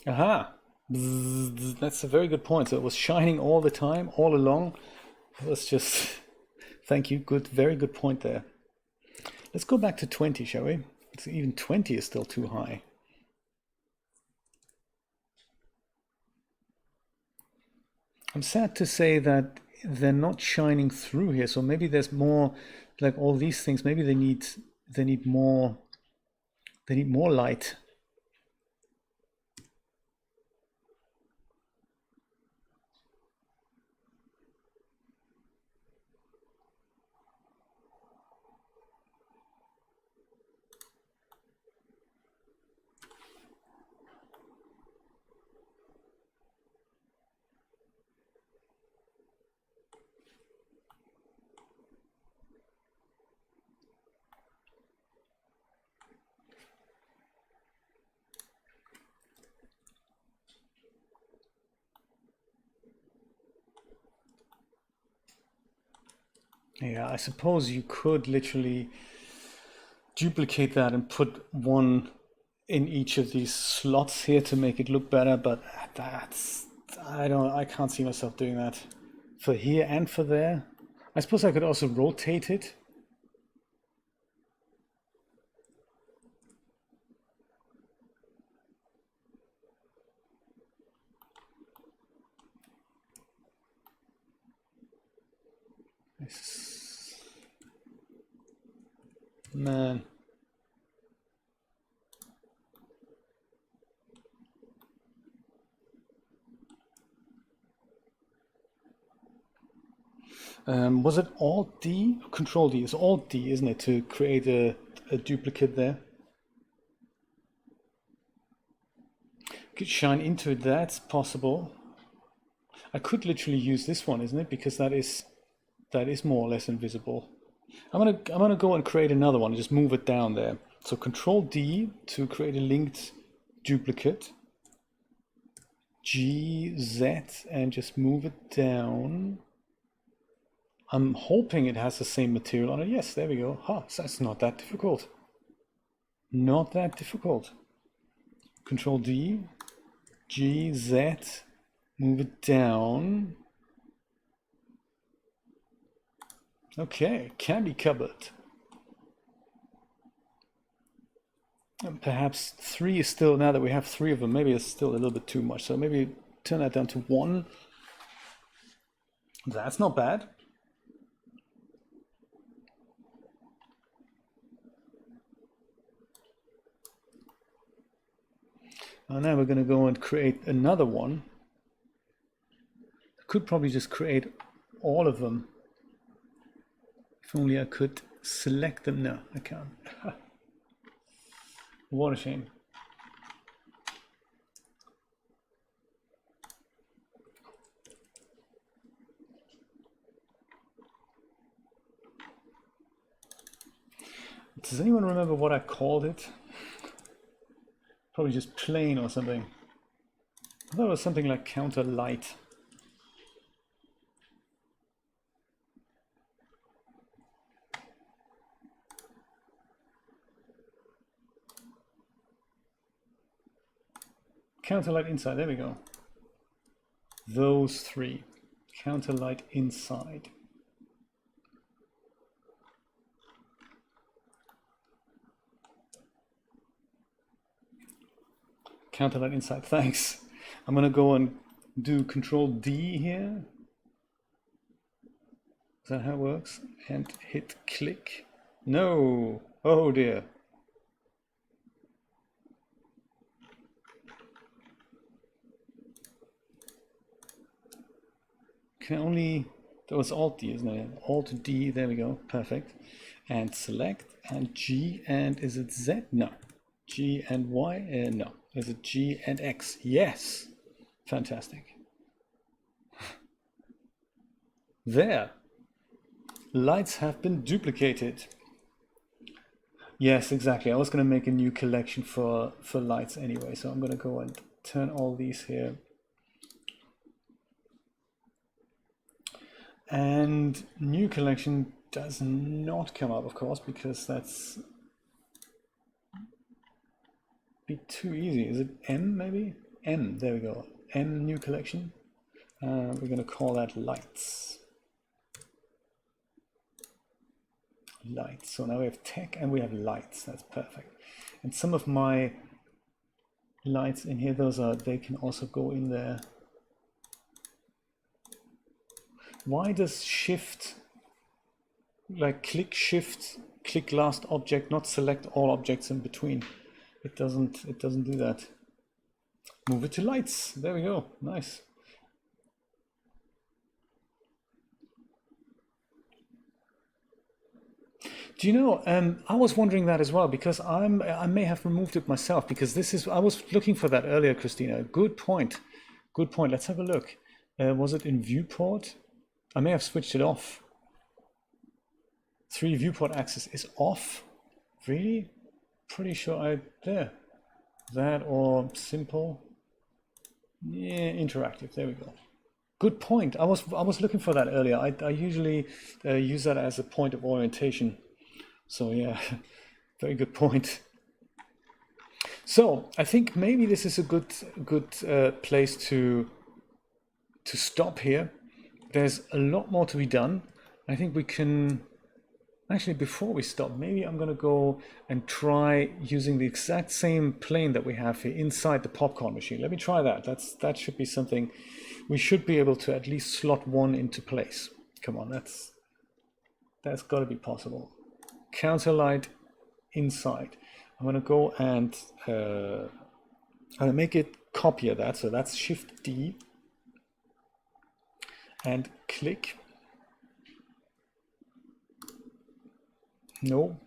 aha. That's a very good point. So it was shining all the time, all along. It was just, thank you. Good, very good point there. Let's go back to 20, shall we? Even 20 is still too high. I'm sad to say that they're not shining through here. So maybe there's more, like all these things. Maybe they need more light. Yeah, I suppose you could literally duplicate that and put one in each of these slots here to make it look better, but I can't see myself doing that for here and for there. I suppose I could also rotate it. Man. Was it Alt D? Control D. It's Alt D, isn't it, to create a duplicate there? Could shine into it. That's possible. I could literally use this one, isn't it? Because that is more or less invisible. I'm gonna go and create another one. Just move it down there. So Control D to create a linked duplicate. G, Z, and just move it down. I'm hoping it has the same material on it. Yes, there we go. Ha, so that's not that difficult. Not that difficult. Control D, G, Z, move it down. Okay, can be covered. And perhaps 3 is still, now that we have 3 of them, maybe it's still a little bit too much. So maybe turn that down to 1. That's not bad. And now we're going to go and create another one. I could probably just create all of them. If only I could select them. No, I can't. What a shame. Does anyone remember what I called it? Probably just plain or something. I thought it was something like counter light. Counter light inside, there we go. Those 3. Counter light inside. Counter light inside, thanks. I'm gonna go and do Control D here. Is that how it works? And hit click. No, oh dear. Can only, that was Alt D, isn't it? Alt D, there we go, perfect. And select, and G, and is it Z? No. G and Y? No. Is it G and X? Yes. Fantastic. There. Lights have been duplicated. Yes, exactly. I was going to make a new collection for lights anyway, so I'm going to go and turn all these here. And new collection does not come up, of course, because that's be too easy. Is it M maybe? M, there we go. M new collection. We're going to call that lights. Lights. So now we have tech and we have lights. That's perfect. And some of my lights in here, they can also go in there. Why does shift, like click shift, click last object, not select all objects in between? It doesn't do that. Move it to lights. There we go. Nice. Do you know, I was wondering that as well, because I may have removed it myself, because I was looking for that earlier, Christina. Good point. Good point. Let's have a look. Was it in viewport? I may have switched it off. 3 viewport axis is off. Really? Pretty sure there. That or simple. Yeah, interactive. There we go. Good point. I was looking for that earlier. I usually use that as a point of orientation. So yeah, very good point. So I think maybe this is a good place to stop here. There's a lot more to be done. I think we can actually, before we stop, maybe I'm going to go and try using the exact same plane that we have here inside the popcorn machine. Let me try that. That should be something we should be able to at least slot one into place. Come on, That's got to be possible. Counter light inside. I'm going to go and I'm going to make it copy of that. So that's Shift D and click. No.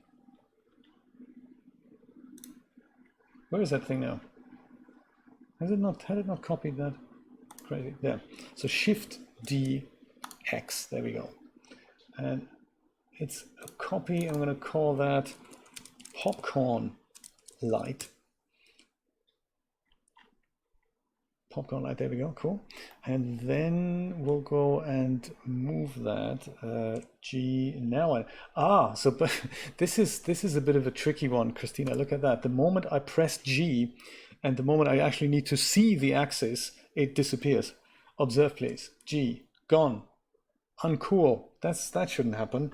Where is that thing now? Has it not? Had it not copied that? Crazy. There. So Shift D X. There we go. And it's a copy. I'm going to call that popcorn light. Popcorn light. There we go. Cool. And then we'll go and move that G now. So but this is a bit of a tricky one, Christina. Look at that. The moment I press G, and the moment I actually need to see the axis, it disappears. Observe, please. G gone. Uncool. That shouldn't happen.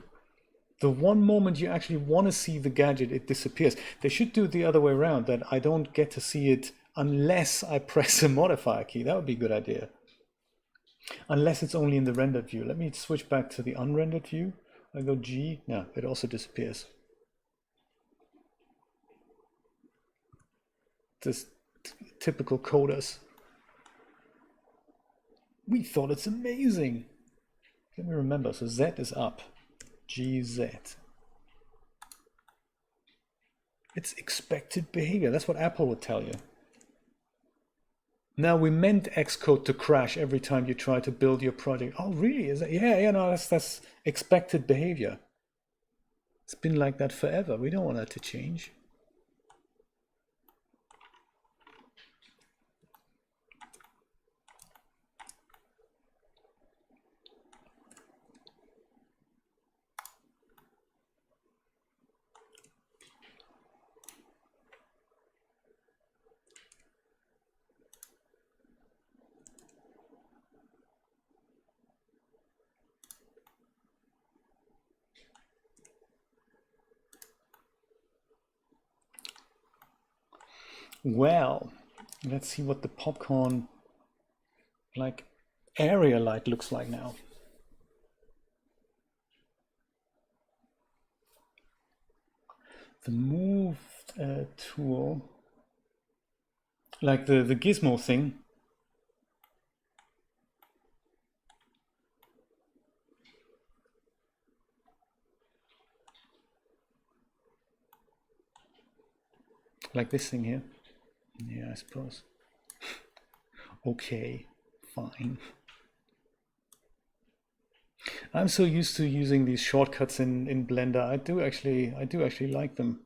The one moment you actually want to see the gadget, it disappears. They should do it the other way around, that I don't get to see it unless I press a modifier key. That would be a good idea. Unless it's only in the rendered view. Let me switch back to the unrendered view. I go G. No, it also disappears. Just typical coders. We thought it's amazing. Let me remember. So Z is up. GZ. It's expected behavior. That's what Apple would tell you. Now, we meant Xcode to crash every time you try to build your project. Oh, really? Is that? Yeah, no, that's expected behavior. It's been like that forever. We don't want that to change. Well, let's see what the popcorn like area light looks like now. The move tool, like the gizmo thing. Like this thing here. Yeah, I suppose. Okay, fine. I'm so used to using these shortcuts in Blender. I do actually like them.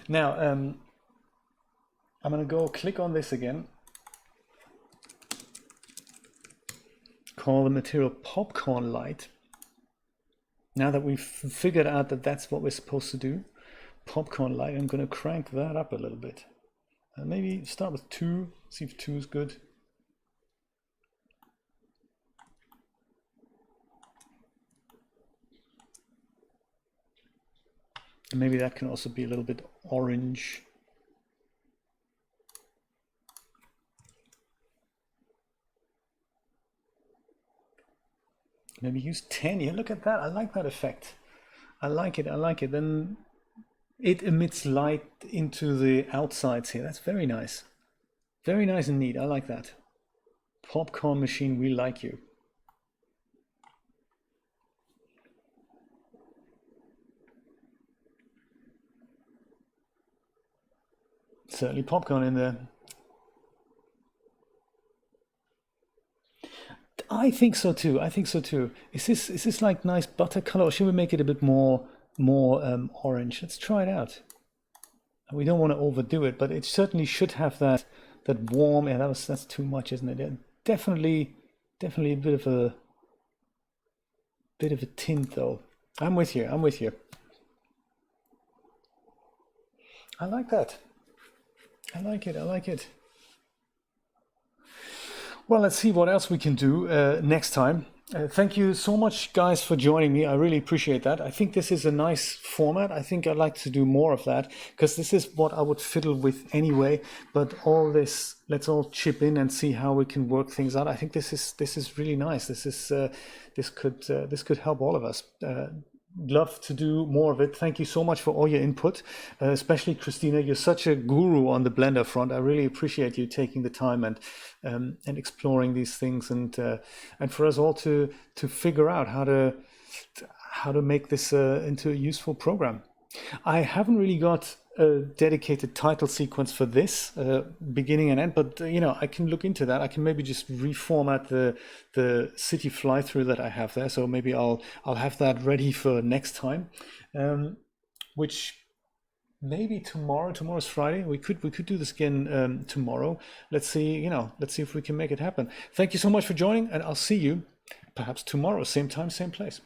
Now, I'm going to go click on this again. Call the material popcorn light. Now that we've figured out that that's what we're supposed to do, popcorn light, I'm going to crank that up a little bit. Maybe start with 2, see if 2 is good. Maybe that can also be a little bit orange. Maybe use 10. Yeah, look at that. I like that effect. I like it. I like it. Then it emits light into the outsides here. That's very nice. Very nice and neat. I like that. Popcorn machine, we like you. Certainly popcorn in there. I think so too. I think so too. Is this like nice butter color, or should we make it a bit more orange? Let's try it out. We don't want to overdo it, but it certainly should have that warm. Yeah, that's too much, isn't it? Yeah, definitely a bit of a tint though. I'm with you. I'm with you. I like that. I like it. I like it. Well, let's see what else we can do next time. Thank you so much, guys, for joining me. I really appreciate that. I think this is a nice format. I think I'd like to do more of that because this is what I would fiddle with anyway. But all this, let's all chip in and see how we can work things out. I think this is really nice. This could help all of us. Love to do more of it. Thank you so much for all your input, especially Christina. You're such a guru on the Blender front. I really appreciate you taking the time and exploring these things and for us all to figure out how to make this into a useful program. I haven't really got a dedicated title sequence for this beginning and end, but I can look into that. I can maybe just reformat the city fly through that I have there. So maybe I'll have that ready for next time, which maybe tomorrow. Tomorrow's Friday. We could do this again tomorrow. Let's see if we can make it happen. Thank you so much for joining, and I'll see you perhaps tomorrow, same time, same place.